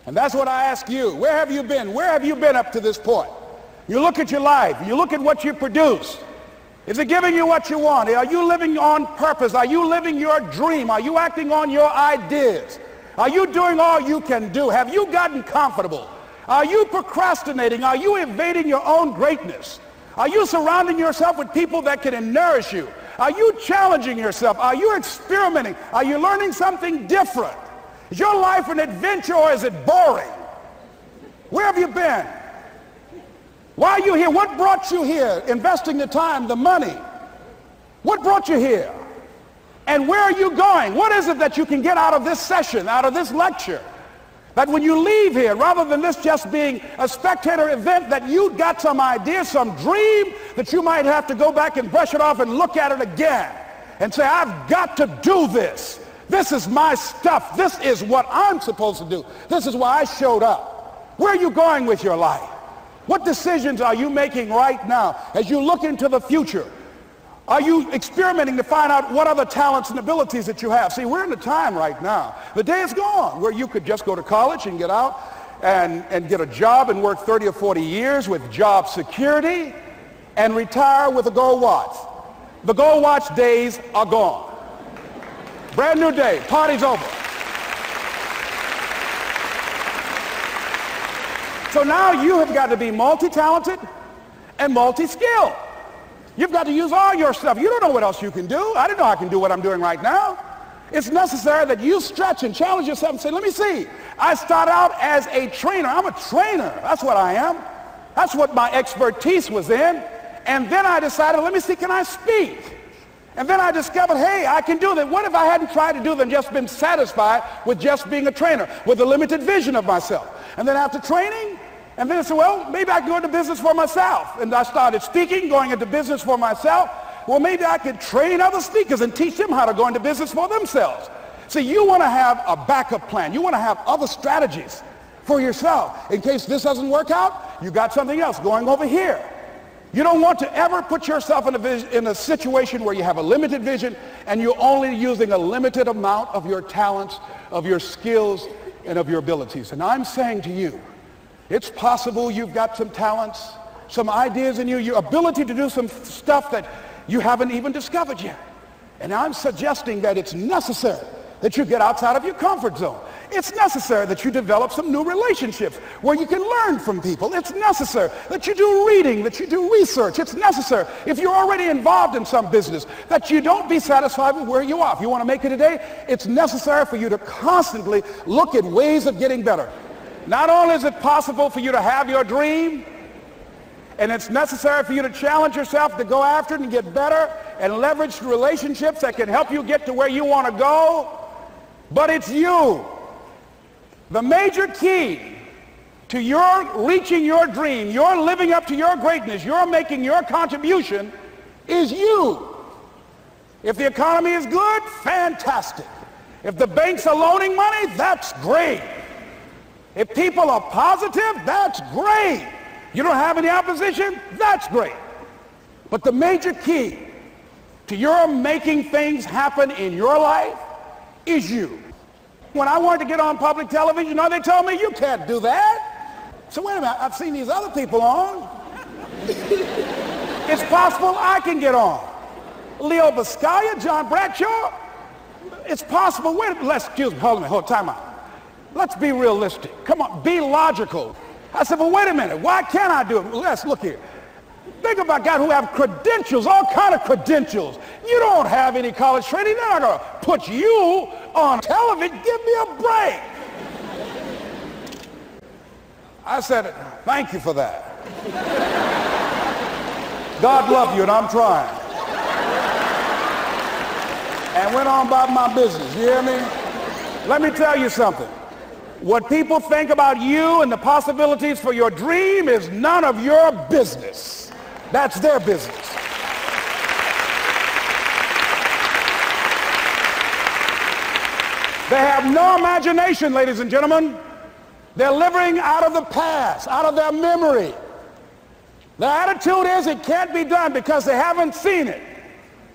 And that's what I ask you. Where have you been? Where have you been up to this point? You look at your life. You look at what you produce. Is it giving you what you want? Are you living on purpose? Are you living your dream? Are you acting on your ideas? Are you doing all you can do? Have you gotten comfortable? Are you procrastinating? Are you evading your own greatness? Are you surrounding yourself with people that can nourish you? Are you challenging yourself? Are you experimenting? Are you learning something different? Is your life an adventure, or is it boring? Where have you been? Why are you here? What brought you here? Investing the time, the money. What brought you here? And where are you going? What is it that you can get out of this session, out of this lecture? That when you leave here, rather than this just being a spectator event, that you got some idea, some dream, that you might have to go back and brush it off and look at it again and say, I've got to do this. This is my stuff. This is what I'm supposed to do. This is why I showed up. Where are you going with your life? What decisions are you making right now as you look into the future? Are you experimenting to find out what other talents and abilities that you have? See, we're in a time right now. The day is gone where you could just go to college and get out and get a job and work 30 or 40 years with job security and retire with a gold watch. The gold watch days are gone. Brand new day. Party's over. So now you have got to be multi-talented and multi-skilled. You've got to use all your stuff. You don't know what else you can do. I didn't know I can do what I'm doing right now. It's necessary that you stretch and challenge yourself and say, let me see. I started out as a trainer. I'm a trainer. That's what I am. That's what my expertise was in. And then I decided, let me see, can I speak? And then I discovered, hey, I can do that. What if I hadn't tried to do that and just been satisfied with just being a trainer, with a limited vision of myself? And then after training, and then I said, well, maybe I can go into business for myself. And I started speaking, going into business for myself. Well, maybe I could train other speakers and teach them how to go into business for themselves. See, you want to have a backup plan. You want to have other strategies for yourself. In case this doesn't work out, you got something else going over here. You don't want to ever put yourself in a situation where you have a limited vision and you're only using a limited amount of your talents, of your skills, and of your abilities. And I'm saying to you, it's possible you've got some talents, some ideas in you, your ability to do some stuff that you haven't even discovered yet. And I'm suggesting that it's necessary that you get outside of your comfort zone. It's necessary that you develop some new relationships where you can learn from people. It's necessary that you do reading, that you do research. It's necessary, if you're already involved in some business, that you don't be satisfied with where you are. If you want to make it today, it's necessary for you to constantly look at ways of getting better. Not only is it possible for you to have your dream, and it's necessary for you to challenge yourself to go after it and get better and leverage relationships that can help you get to where you want to go, but it's you. The major key to your reaching your dream, your living up to your greatness, your making your contribution is you. If the economy is good, fantastic. If the banks are loaning money, that's great. If people are positive, that's great. You don't have any opposition, that's great. But the major key to your making things happen in your life is you. When I wanted to get on public television, you know, they told me, you can't do that. So wait a minute, I've seen these other people on. It's possible I can get on. Leo Biscaya, John Bradshaw, it's possible. Excuse me, hold on, time out. Let's be realistic. Come on, be logical. I said, well, wait a minute, why can't I do it? Let's look here. Think about guys who have credentials, all kind of credentials. You don't have any college training. They're not going to put you on television. Give me a break. I said, thank you for that. God love you, and I'm trying. And went on about my business, you hear me? Let me tell you something. What people think about you and the possibilities for your dream is none of your business. That's their business. They have no imagination, ladies and gentlemen. They're living out of the past, out of their memory. Their attitude is it can't be done because they haven't seen it.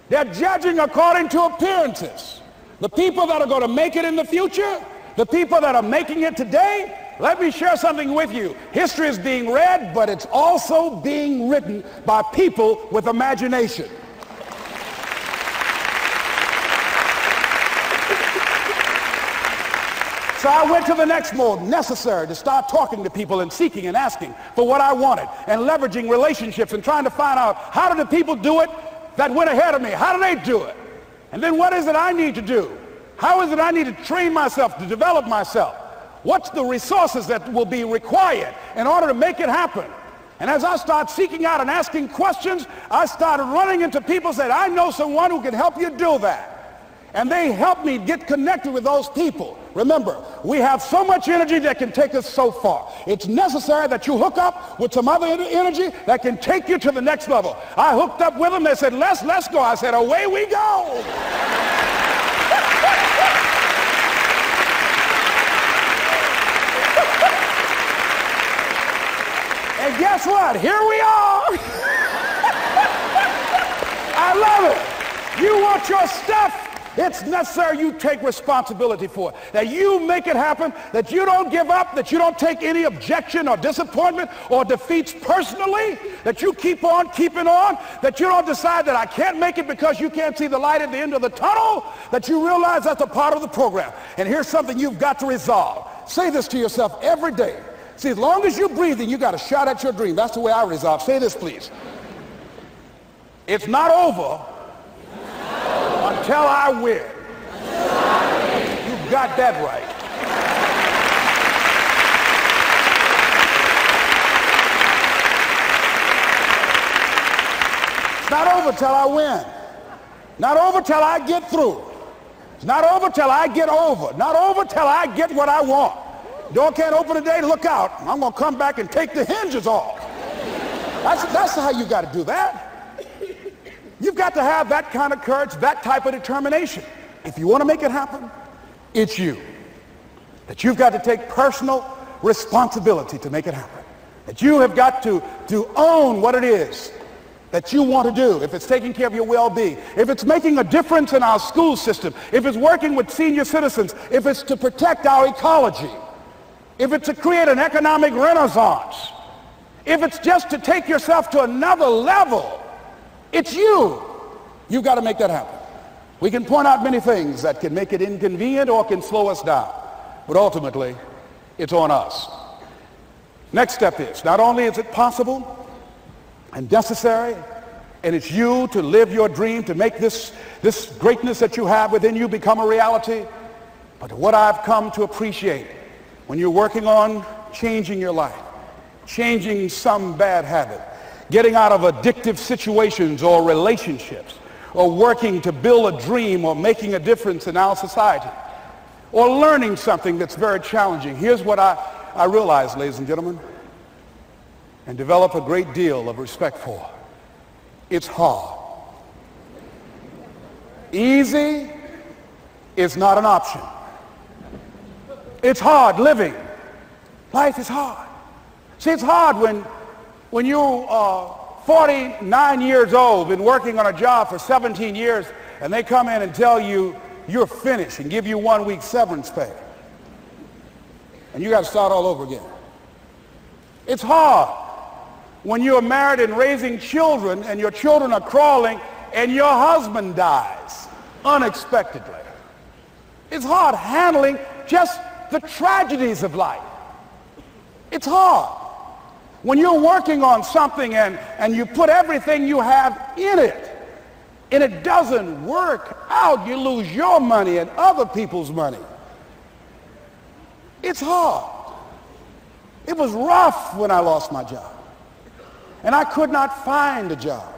They're judging according to appearances. The people that are going to make it in the future, the people that are making it today, let me share something with you. History is being read, but it's also being written by people with imagination. So I went to the next mode, necessary to start talking to people and seeking and asking for what I wanted and leveraging relationships and trying to find out how do the people do it that went ahead of me? How do they do it? And then what is it I need to do? How is it I need to train myself, to develop myself? What's the resources that will be required in order to make it happen? And as I start seeking out and asking questions, I started running into people who said, I know someone who can help you do that. And they helped me get connected with those people. Remember, we have so much energy that can take us so far. It's necessary that you hook up with some other energy that can take you to the next level. I hooked up with them. They said, let's go. I said, away we go. And guess what? Here we are. I love it. You want your stuff? It's necessary you take responsibility for it, that you make it happen, that you don't give up, that you don't take any objection or disappointment or defeats personally, that you keep on keeping on, that you don't decide that I can't make it because you can't see the light at the end of the tunnel, that you realize that's a part of the program. And here's something you've got to resolve. Say this to yourself every day. See, as long as you're breathing, you got a shot at your dream. That's the way I resolve. Say this, please. It's not over until I win. You got that right. It's not over till I win. Not over till I get through. It's not over till I get over. Not over till I get what I want. Door can't open today, look out. I'm going to come back and take the hinges off. That's how you got to do that. You've got to have that kind of courage, that type of determination. If you want to make it happen, it's you. That you've got to take personal responsibility to make it happen. That you have got to own what it is that you want to do. If it's taking care of your well-being, if it's making a difference in our school system, if it's working with senior citizens, if it's to protect our ecology, if it's to create an economic renaissance, if it's just to take yourself to another level, it's you. You've got to make that happen. We can point out many things that can make it inconvenient or can slow us down. but ultimately, it's on us. Next step is, not only is it possible and necessary, and it's you to live your dream, to make this greatness that you have within you become a reality, but what I've come to appreciate when you're working on changing your life, changing some bad habit, getting out of addictive situations or relationships, or working to build a dream or making a difference in our society, or learning something that's very challenging. Here's what I realize, ladies and gentlemen, and develop a great deal of respect for. It's hard. Easy is not an option. It's hard living. Life is hard. See, it's hard when you're 49 years old, been working on a job for 17 years, and they come in and tell you you're finished and give you 1 week severance pay. And you got to start all over again. It's hard when you're married and raising children and your children are crawling and your husband dies unexpectedly. It's hard handling just the tragedies of life. It's hard when you're working on something and you put everything you have in it, and it doesn't work out. You lose your money and other people's money. It's hard. It was rough when I lost my job, and I could not find a job.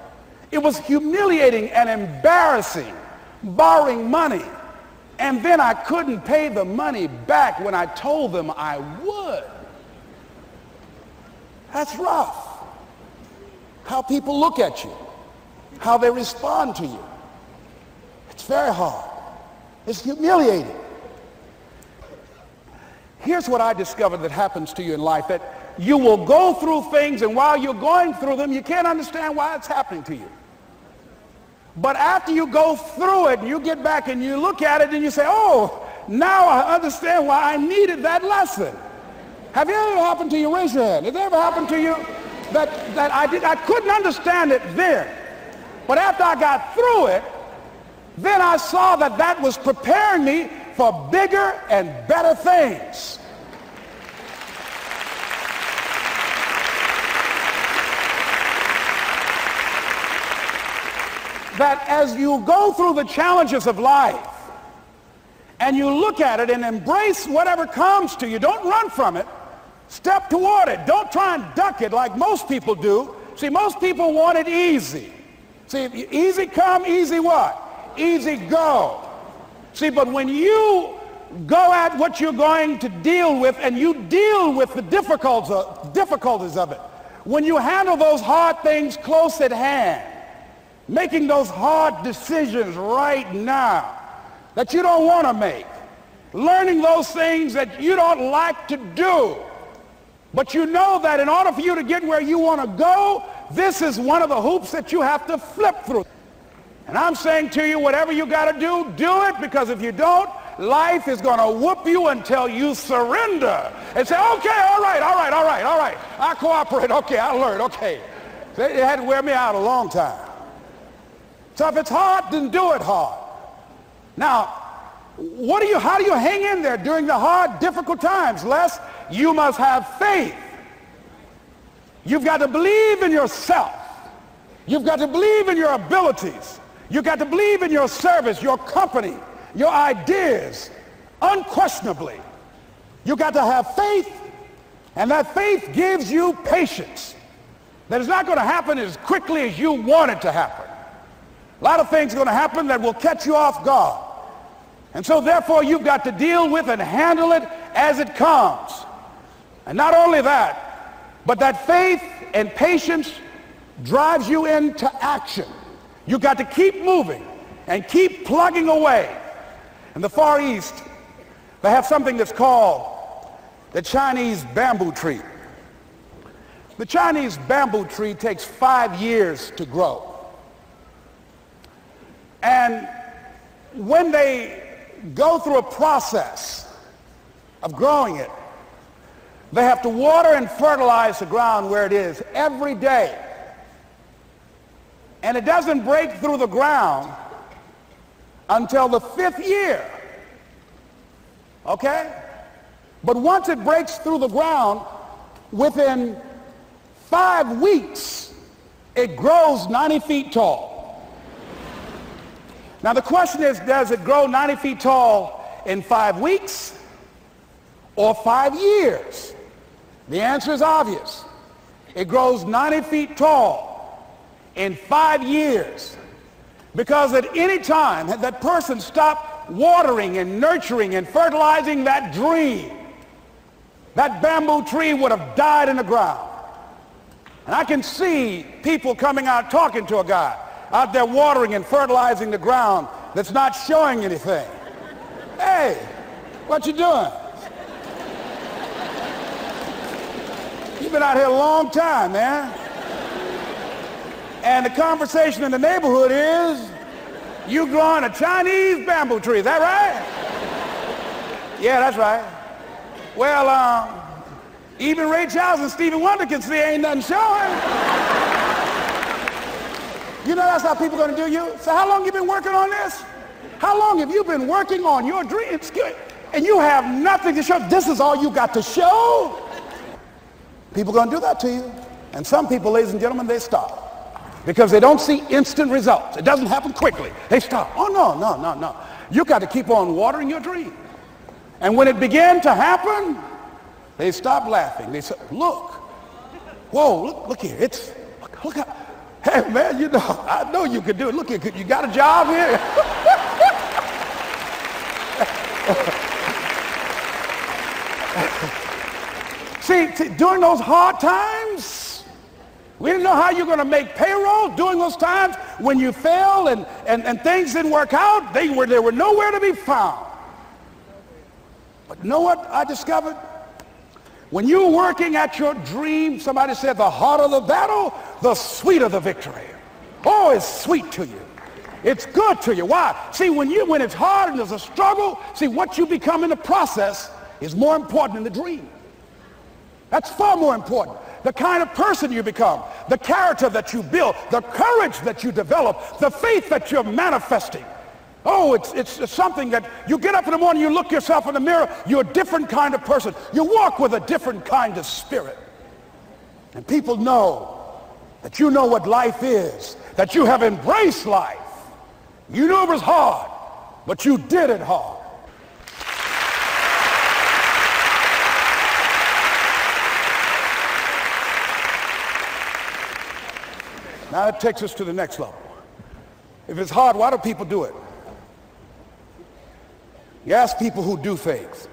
It was humiliating and embarrassing, borrowing money, and then I couldn't pay the money back when I told them I would. That's rough. How people look at you, how they respond to you. It's very hard. It's humiliating. Here's what I discovered that happens to you in life, that you will go through things, and while you're going through them, you can't understand why it's happening to you. But after you go through it, you get back and you look at it and you say, oh, now I understand why I needed that lesson. Have it ever happened to you? Raise your hand. Has it ever happened to you that I couldn't understand it then, but after I got through it, then I saw that was preparing me for bigger and better things. That as you go through the challenges of life and you look at it and embrace whatever comes to you, don't run from it. Step toward it. Don't try and duck it like most people do. See, most people want it easy. See, easy come, easy what? Easy go. See, but when you go at what you're going to deal with and you deal with the difficulties of it, when you handle those hard things close at hand, making those hard decisions right now that you don't want to make, learning those things that you don't like to do, but you know that in order for you to get where you want to go, this is one of the hoops that you have to flip through. And I'm saying to you, whatever you got to do, do it, because if you don't, life is going to whoop you until you surrender and say, okay, all right, I cooperate, okay, I learned, okay. It had to wear me out a long time. So if it's hard, then do it hard. Now, how do you hang in there during the hard, difficult times? Les, you must have faith. You've got to believe in yourself. You've got to believe in your abilities. You've got to believe in your service, your company, your ideas, unquestionably. You've got to have faith, and that faith gives you patience. That it's not going to happen as quickly as you want it to happen. A lot of things are going to happen that will catch you off guard. And so therefore you've got to deal with and handle it as it comes. And not only that, but that faith and patience drives you into action. You've got to keep moving and keep plugging away. In the Far East, they have something that's called the Chinese bamboo tree. The Chinese bamboo tree takes 5 years to grow. And when they go through a process of growing it, they have to water and fertilize the ground where it is every day. And it doesn't break through the ground until the 5th year. Okay? But once it breaks through the ground, within 5 weeks, it grows 90 feet tall. Now the question is, does it grow 90 feet tall in 5 weeks or 5 years? The answer is obvious. It grows 90 feet tall in 5 years. Because at any time, had that person stopped watering and nurturing and fertilizing that dream, that bamboo tree would have died in the ground. And I can see people coming out talking to a guy out there watering and fertilizing the ground that's not showing anything. Hey, what you doing? You've been out here a long time, man. And the conversation in the neighborhood is, you growing a Chinese bamboo tree, is that right? Yeah, that's right. Well, even Ray Charles and Stevie Wonder can see ain't nothing showing. You know that's how people are going to do you? So how long you been working on this? How long have you been working on your dreams? And you have nothing to show. This is all you got to show? People are going to do that to you. And some people, ladies and gentlemen, they stop. Because they don't see instant results. It doesn't happen quickly. They stop. Oh, no. You got to keep on watering your dream. And when it began to happen, they stopped laughing. They said, look. Whoa, look here. Look how, hey, man, you know, I know you can do it. Look here, you got a job here? See, during those hard times, we didn't know how you're going to make payroll. During those times when you failed and things didn't work out, they were nowhere to be found. But you know what I discovered? When you're working at your dream, somebody said the harder the battle, the sweeter the victory. Oh, it's sweet to you. It's good to you. Why? See, when it's hard and there's a struggle, see, what you become in the process is more important than the dream. That's far more important. The kind of person you become, the character that you build, the courage that you develop, the faith that you're manifesting. Oh, it's something that you get up in the morning, you look yourself in the mirror, you're a different kind of person. You walk with a different kind of spirit. And people know that you know what life is, that you have embraced life. You knew it was hard, but you did it hard. Now that takes us to the next level. If it's hard, why do people do it? You ask people who do things.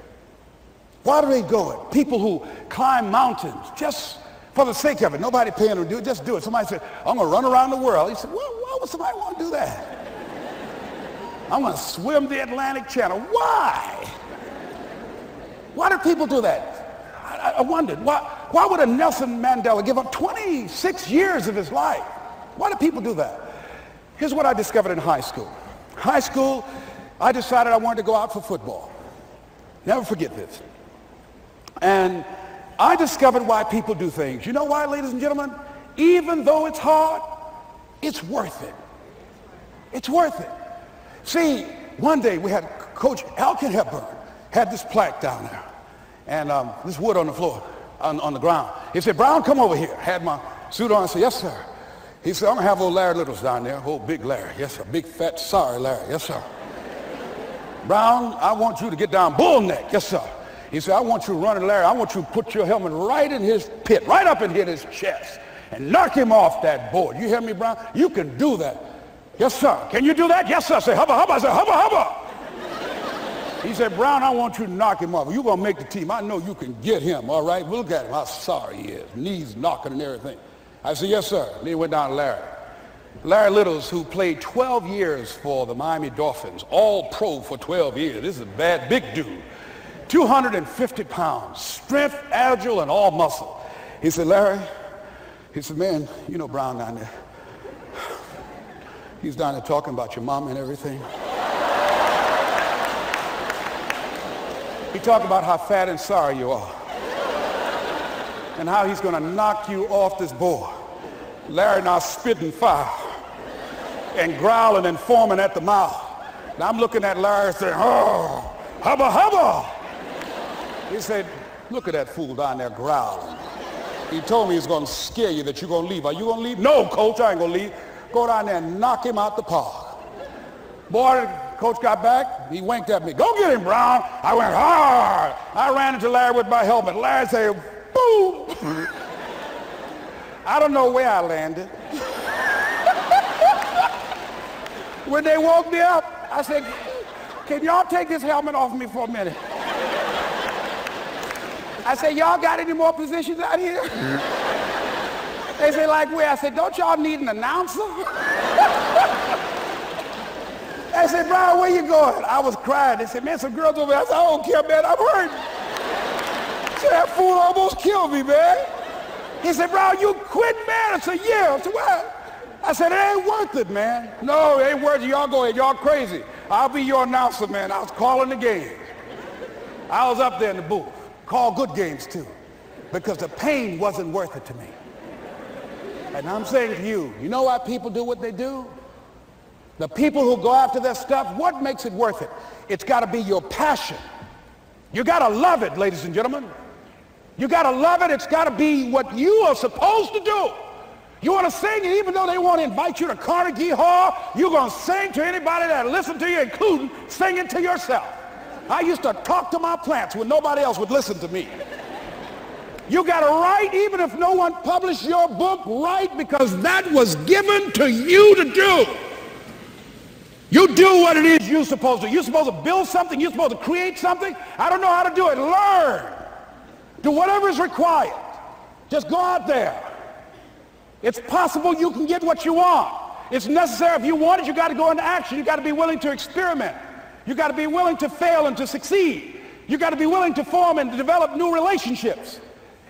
Why do they go it? People who climb mountains just for the sake of it. Nobody paying them to do it. Just do it. Somebody said, I'm going to run around the world. He said, well, why would somebody want to do that? I'm going to swim the Atlantic Channel. Why? Why do people do that? I wondered, why would a Nelson Mandela give up 26 years of his life? Why do people do that? Here's what I discovered in high school. High school, I decided I wanted to go out for football. Never forget this. And I discovered why people do things. You know why, ladies and gentlemen? Even though it's hard, it's worth it. It's worth it. See, one day we had Coach Alkin Hepburn had this plaque down there and this wood on the floor, on the ground. He said, Brown, come over here. Had my suit on. I said, yes, sir. He said, I'm going to have old Larry Littles down there, old big Larry. Yes, sir. Big, fat, sorry Larry. Yes, sir. Brown, I want you to get down bull neck. Yes, sir. He said, I want you to run at Larry. I want you to put your helmet right in his pit, right up in his chest, and knock him off that board. You hear me, Brown? You can do that. Yes, sir. Can you do that? Yes, sir. I said, hubba, hubba. I said, hubba, hubba. He said, Brown, I want you to knock him off. You're going to make the team. I know you can get him, all right? Look at him, how sorry he is. Knees knocking and everything. I said, yes, sir. Then he went down to Larry. Larry Littles, who played 12 years for the Miami Dolphins, all pro for 12 years. This is a bad, big dude. 250 pounds, strength, agile, and all muscle. He said, Larry, he said, man, you know Brown down there. He's down there talking about your mom and everything. He talked about how fat and sorry you are and how he's going to knock you off this board. Larry now spitting fire and growling and foaming at the mouth. Now I'm looking at Larry saying, oh, hubba, hubba. He said, look at that fool down there growling. He told me he's going to scare you, that you're going to leave. Are you going to leave? No, coach, I ain't going to leave. Go down there and knock him out the park. Boy, coach got back. He winked at me. Go get him, Brown. I went hard. I ran into Larry with my helmet. Larry said, boom. I don't know where I landed. When they woke me up, I said, can y'all take this helmet off me for a minute? I said, y'all got any more positions out here? They said, like where? I said, don't y'all need an announcer? They said, Brian, where you going? I was crying. They said, man, some girls over there. I said, I don't care, man, I'm hurt. So that fool almost killed me, man. He said, Brian, you quit, man. I said, yeah. I said, well, I said, it ain't worth it, man. No, it ain't worth it. Y'all go ahead. Y'all crazy. I'll be your announcer, man. I was calling the game. I was up there in the booth. Call good games, too, because the pain wasn't worth it to me. And I'm saying to you, you know why people do what they do? The people who go after their stuff, what makes it worth it? It's got to be your passion. You got to love it, ladies and gentlemen. You got to love it. It's got to be what you are supposed to do. You want to sing, and even though they want to invite you to Carnegie Hall, you're going to sing to anybody that listens to you, including singing to yourself. I used to talk to my plants when nobody else would listen to me. You got to write, even if no one published your book, write, because that was given to you to do. You do what it is you're supposed to. You're supposed to build something. You're supposed to create something. I don't know how to do it. Learn. Do whatever is required. Just go out there. It's possible you can get what you want. It's necessary. If you want it, you got to go into action. You got to be willing to experiment. You got to be willing to fail and to succeed. You got to be willing to form and to develop new relationships.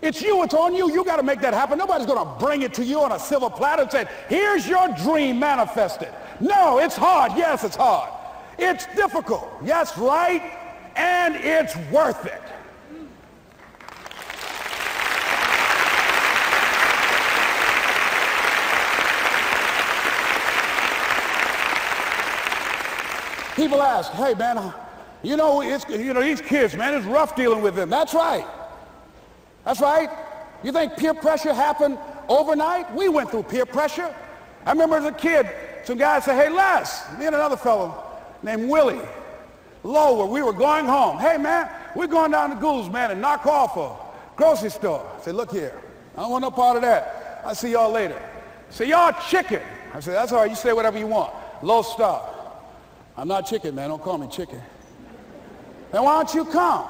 It's you. It's on you. You got to make that happen. Nobody's going to bring it to you on a silver platter and say, here's your dream manifested. No, it's hard. Yes, it's hard. It's difficult. Yes, right. And it's worth it. People ask, hey, man, these kids, man, it's rough dealing with them. That's right. That's right. You think peer pressure happened overnight? We went through peer pressure. I remember as a kid, some guys said, hey, Les, me and another fellow named Willie Lowe, we were going home. Hey, man, we're going down to Goulds, man, and knock off a grocery store. I said, look here, I don't want no part of that. I'll see y'all later. Say, y'all chicken. I said, that's all right, you say whatever you want. Low star. I'm not chicken, man. Don't call me chicken. Then why don't you come?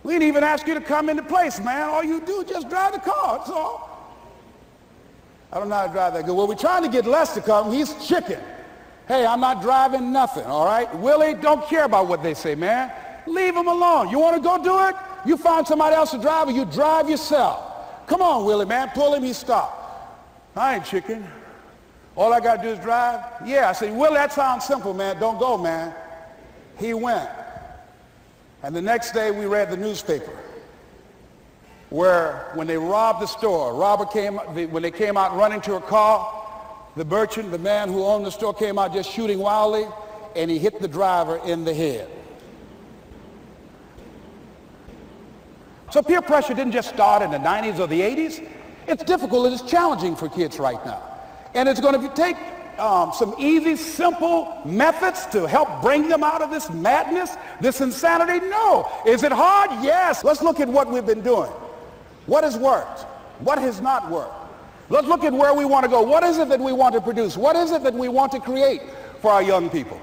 We didn't even ask you to come into place, man. All you do is just drive the car. That's all. I don't know how to drive that good. Well, we're trying to get Les to come. He's chicken. Hey, I'm not driving nothing, all right? Willie, don't care about what they say, man. Leave him alone. You want to go do it? You find somebody else to drive, or you drive yourself. Come on, Willie, man. Pull him. He stopped. I ain't chicken. All I got to do is drive? Yeah. I said, Willie, that sounds simple, man. Don't go, man. He went. And the next day we read the newspaper where when they robbed the store, when they came out running to a car, the merchant, the man who owned the store, came out just shooting wildly, and he hit the driver in the head. So peer pressure didn't just start in the 90s or the 80s. It's difficult and it's challenging for kids right now. And it's going to take some easy, simple methods to help bring them out of this madness, this insanity? No. Is it hard? Yes. Let's look at what we've been doing. What has worked? What has not worked? Let's look at where we want to go. What is it that we want to produce? What is it that we want to create for our young people?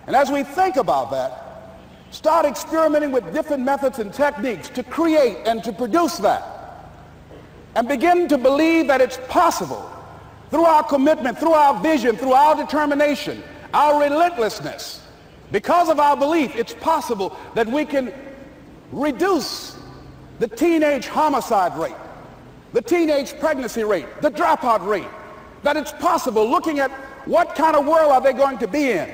And as we think about that, start experimenting with different methods and techniques to create and to produce that. And begin to believe that it's possible through our commitment, through our vision, through our determination, our relentlessness. Because of our belief, it's possible that we can reduce the teenage homicide rate, the teenage pregnancy rate, the dropout rate, that it's possible, looking at what kind of world are they going to be in.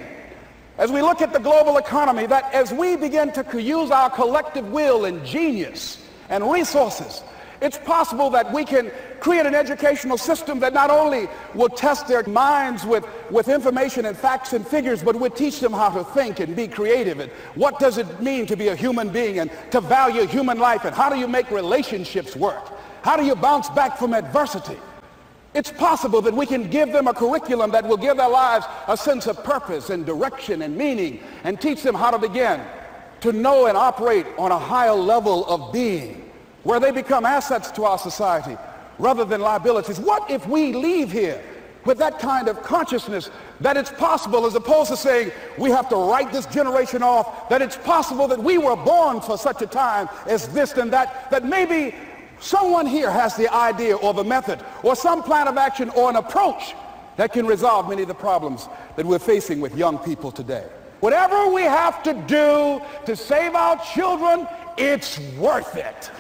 As we look at the global economy, that as we begin to use our collective will and genius and resources It's possible that we can create an educational system that not only will test their minds with information and facts and figures, but will teach them how to think and be creative, and what does it mean to be a human being and to value human life, and how do you make relationships work? How do you bounce back from adversity? It's possible that we can give them a curriculum that will give their lives a sense of purpose and direction and meaning, and teach them how to begin to know and operate on a higher level of being, where they become assets to our society rather than liabilities. What if we leave here with that kind of consciousness that it's possible, as opposed to saying we have to write this generation off, that it's possible that we were born for such a time as this and that, that maybe someone here has the idea or the method or some plan of action or an approach that can resolve many of the problems that we're facing with young people today. Whatever we have to do to save our children, it's worth it.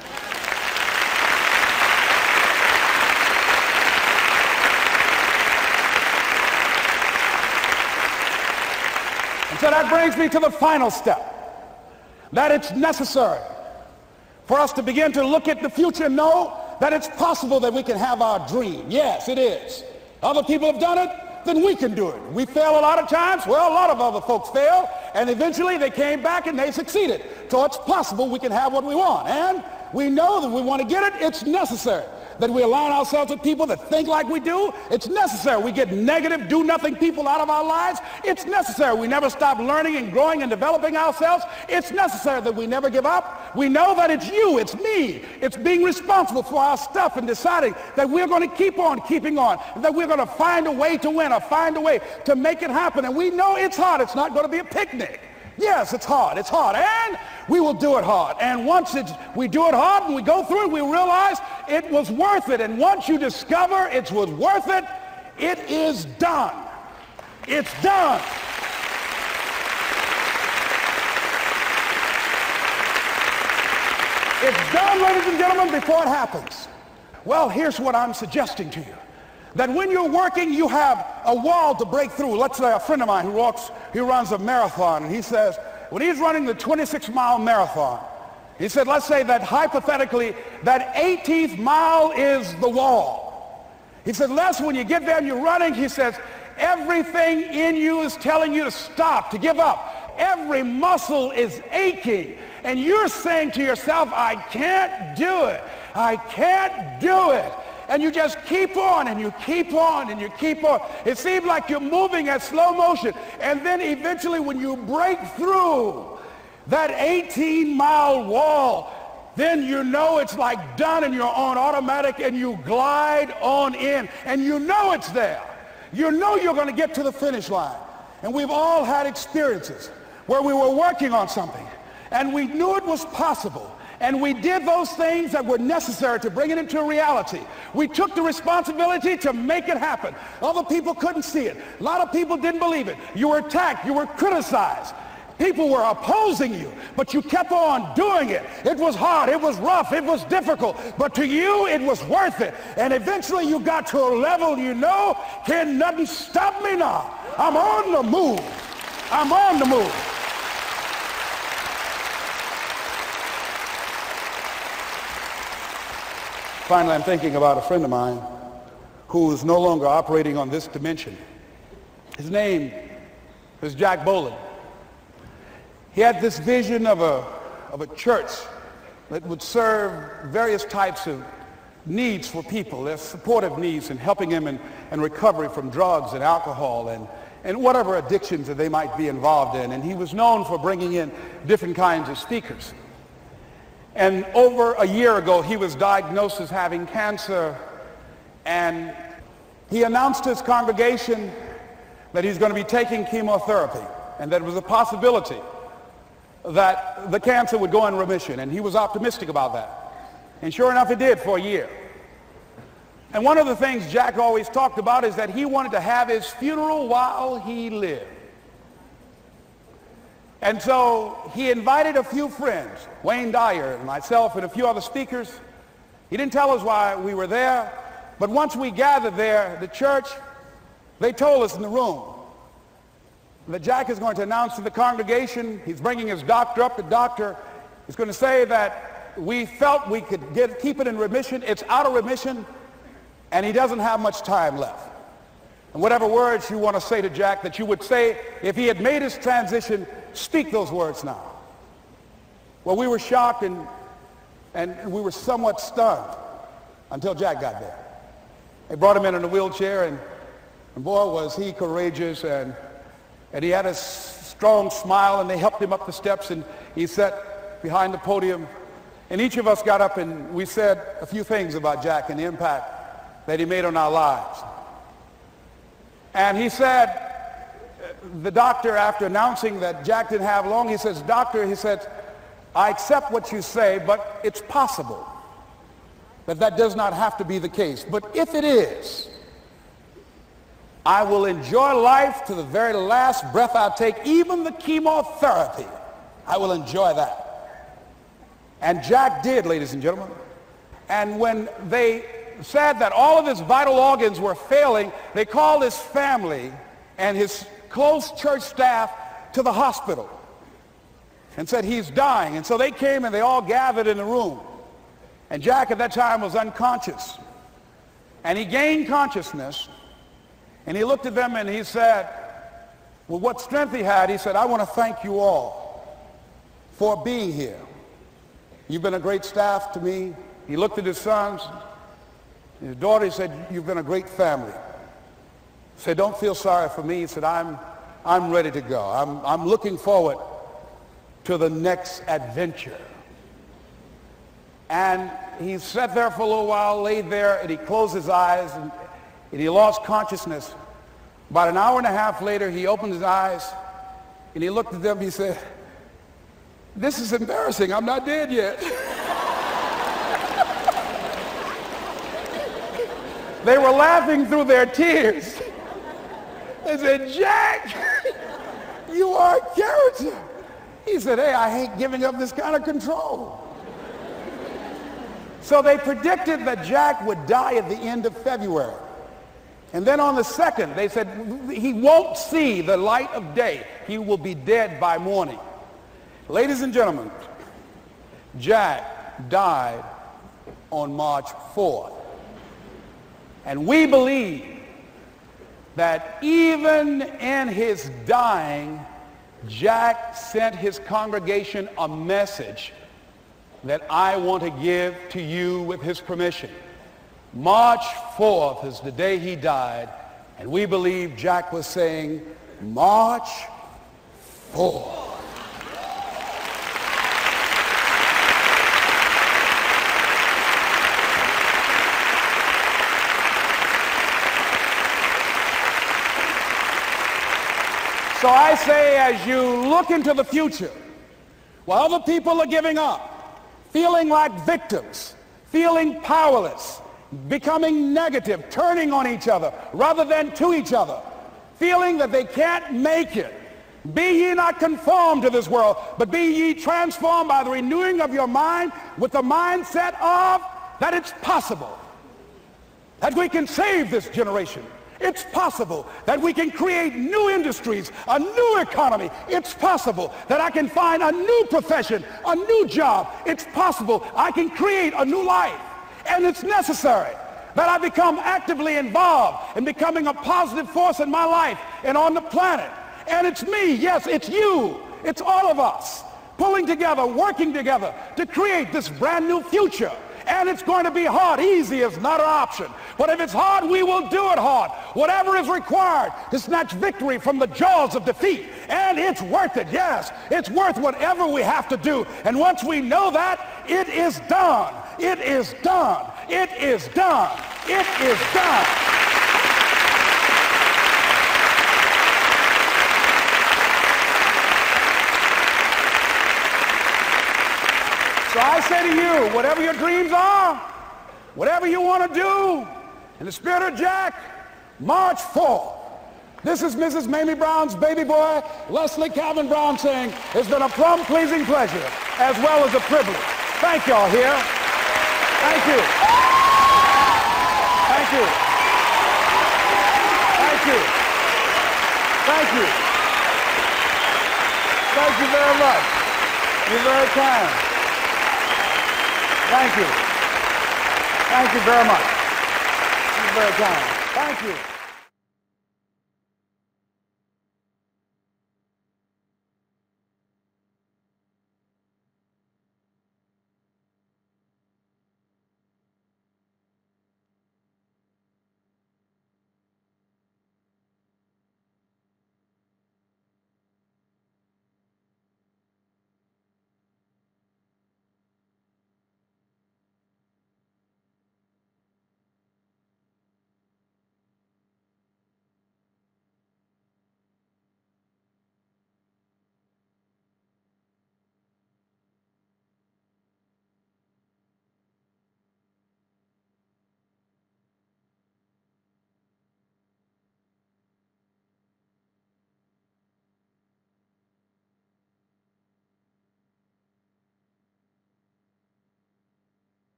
And so that brings me to the final step, that it's necessary for us to begin to look at the future and know that it's possible that we can have our dream. Yes, it is. Other people have done it, then we can do it. We fail a lot of times. Well, a lot of other folks fail, and eventually they came back and they succeeded. So it's possible we can have what we want. And we know that we want to get it. It's necessary that we align ourselves with people that think like we do. It's necessary we get negative, do-nothing people out of our lives. It's necessary we never stop learning and growing and developing ourselves. It's necessary that we never give up. We know that it's you, it's me. It's being responsible for our stuff and deciding that we're going to keep on keeping on, and that we're going to find a way to win or find a way to make it happen. And we know it's hard. It's not going to be a picnic. Yes, it's hard, and we will do it hard. And once we do it hard and we go through it, we realize it was worth it. And once you discover it was worth it, it is done. It's done. It's done, ladies and gentlemen, before it happens. Well, here's what I'm suggesting to you. That when you're working, you have a wall to break through. Let's say a friend of mine he runs a marathon, and he says, when he's running the 26-mile marathon, he said, let's say that hypothetically, that 18th mile is the wall. He said, Les, when you get there and you're running, he says, everything in you is telling you to stop, to give up. Every muscle is aching, and you're saying to yourself, I can't do it. I can't do it. And you just keep on, and you keep on, and you keep on. It seems like you're moving at slow motion. And then eventually when you break through that 18-mile wall, then you know it's like done, and you're on automatic, and you glide on in. And you know it's there. You know you're going to get to the finish line. And we've all had experiences where we were working on something, and we knew it was possible. And we did those things that were necessary to bring it into reality. We took the responsibility to make it happen. Other people couldn't see it. A lot of people didn't believe it. You were attacked. You were criticized. People were opposing you, but you kept on doing it. It was hard. It was rough. It was difficult. But to you, it was worth it. And eventually you got to a level you know, can nothing stop me now. I'm on the move. I'm on the move. Finally, I'm thinking about a friend of mine who is no longer operating on this dimension. His name is Jack Boland. He had this vision of a church that would serve various types of needs for people, their supportive needs, and helping them in recovery from drugs and alcohol and whatever addictions that they might be involved in. And he was known for bringing in different kinds of speakers. And over a year ago, he was diagnosed as having cancer, and he announced to his congregation that he's going to be taking chemotherapy, and that it was a possibility that the cancer would go in remission, and he was optimistic about that. And sure enough, it did for a year. And one of the things Jack always talked about is that he wanted to have his funeral while he lived. And so he invited a few friends, Wayne Dyer and myself and a few other speakers. He didn't tell us why we were there, but once we gathered there, the church, they told us in the room that Jack is going to announce to the congregation, he's bringing his doctor up. The doctor is going to say that we felt we could keep it in remission. It's out of remission, and he doesn't have much time left. And whatever words you want to say to Jack that you would say if he had made his transition, speak those words now. Well, we were shocked and we were somewhat stunned until Jack got there. They brought him in a wheelchair, and boy, was he courageous, and he had a strong smile, and they helped him up the steps, and he sat behind the podium. And each of us got up and we said a few things about Jack and the impact that he made on our lives. And he said, the doctor, after announcing that Jack didn't have long, he says, "Doctor," he said, "I accept what you say, but it's possible that does not have to be the case. But if it is, I will enjoy life to the very last breath I take, even the chemotherapy. I will enjoy that." And Jack did, ladies and gentlemen. And when they said that all of his vital organs were failing, they called his family and his close church staff to the hospital and said, "He's dying." And so they came and they all gathered in the room. And Jack at that time was unconscious. And he gained consciousness, and he looked at them and he said, with what strength he had, he said, "I want to thank you all for being here. You've been a great staff to me." He looked at his sons, his daughter. He said, "You've been a great family." He said, "Don't feel sorry for me." He said, I'm ready to go. I'm looking forward to the next adventure." And he sat there for a little while, laid there, and he closed his eyes, and he lost consciousness. About an hour and a half later, he opened his eyes, and he looked at them. He said, "This is embarrassing. I'm not dead yet." They were laughing through their tears. They said, "Jack, you are a character." He said, "Hey, I hate giving up this kind of control." So they predicted that Jack would die at the end of February. And then on the 2nd, they said, he won't see the light of day. He will be dead by morning. Ladies and gentlemen, Jack died on March 4th. And we believe that even in his dying, Jack sent his congregation a message that I want to give to you with his permission. March 4th is the day he died, and we believe Jack was saying, "March 4th." So I say, as you look into the future, while other people are giving up, feeling like victims, feeling powerless, becoming negative, turning on each other rather than to each other, feeling that they can't make it, be ye not conformed to this world, but be ye transformed by the renewing of your mind with the mindset of that it's possible that we can save this generation. It's possible that we can create new industries, a new economy. It's possible that I can find a new profession, a new job. It's possible I can create a new life. And it's necessary that I become actively involved in becoming a positive force in my life and on the planet. And it's me, yes, it's you, it's all of us, pulling together, working together to create this brand new future. And it's going to be hard. Easy is not an option. But if it's hard, we will do it hard. Whatever is required to snatch victory from the jaws of defeat. And it's worth it, yes. It's worth whatever we have to do. And once we know that, it is done. It is done. It is done. It is done. So I say to you, whatever your dreams are, whatever you want to do, in the spirit of Jack, March 4th. This is Mrs. Mamie Brown's baby boy, Leslie Calvin Brown, saying, it's been a plumb pleasing pleasure as well as a privilege. Thank y'all here. Thank you. Thank you. Thank you. Thank you. Thank you very much. You're very kind. Thank you. Thank you very much. You're very kind. Thank you.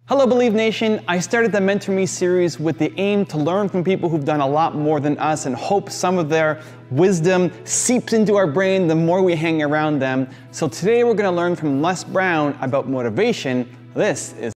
Hello, Believe Nation. I started the Mentor Me series with the aim to learn from people who've done a lot more than us and hope some of their wisdom seeps into our brain the more we hang around them. So today we're going to learn from Les Brown about motivation. This is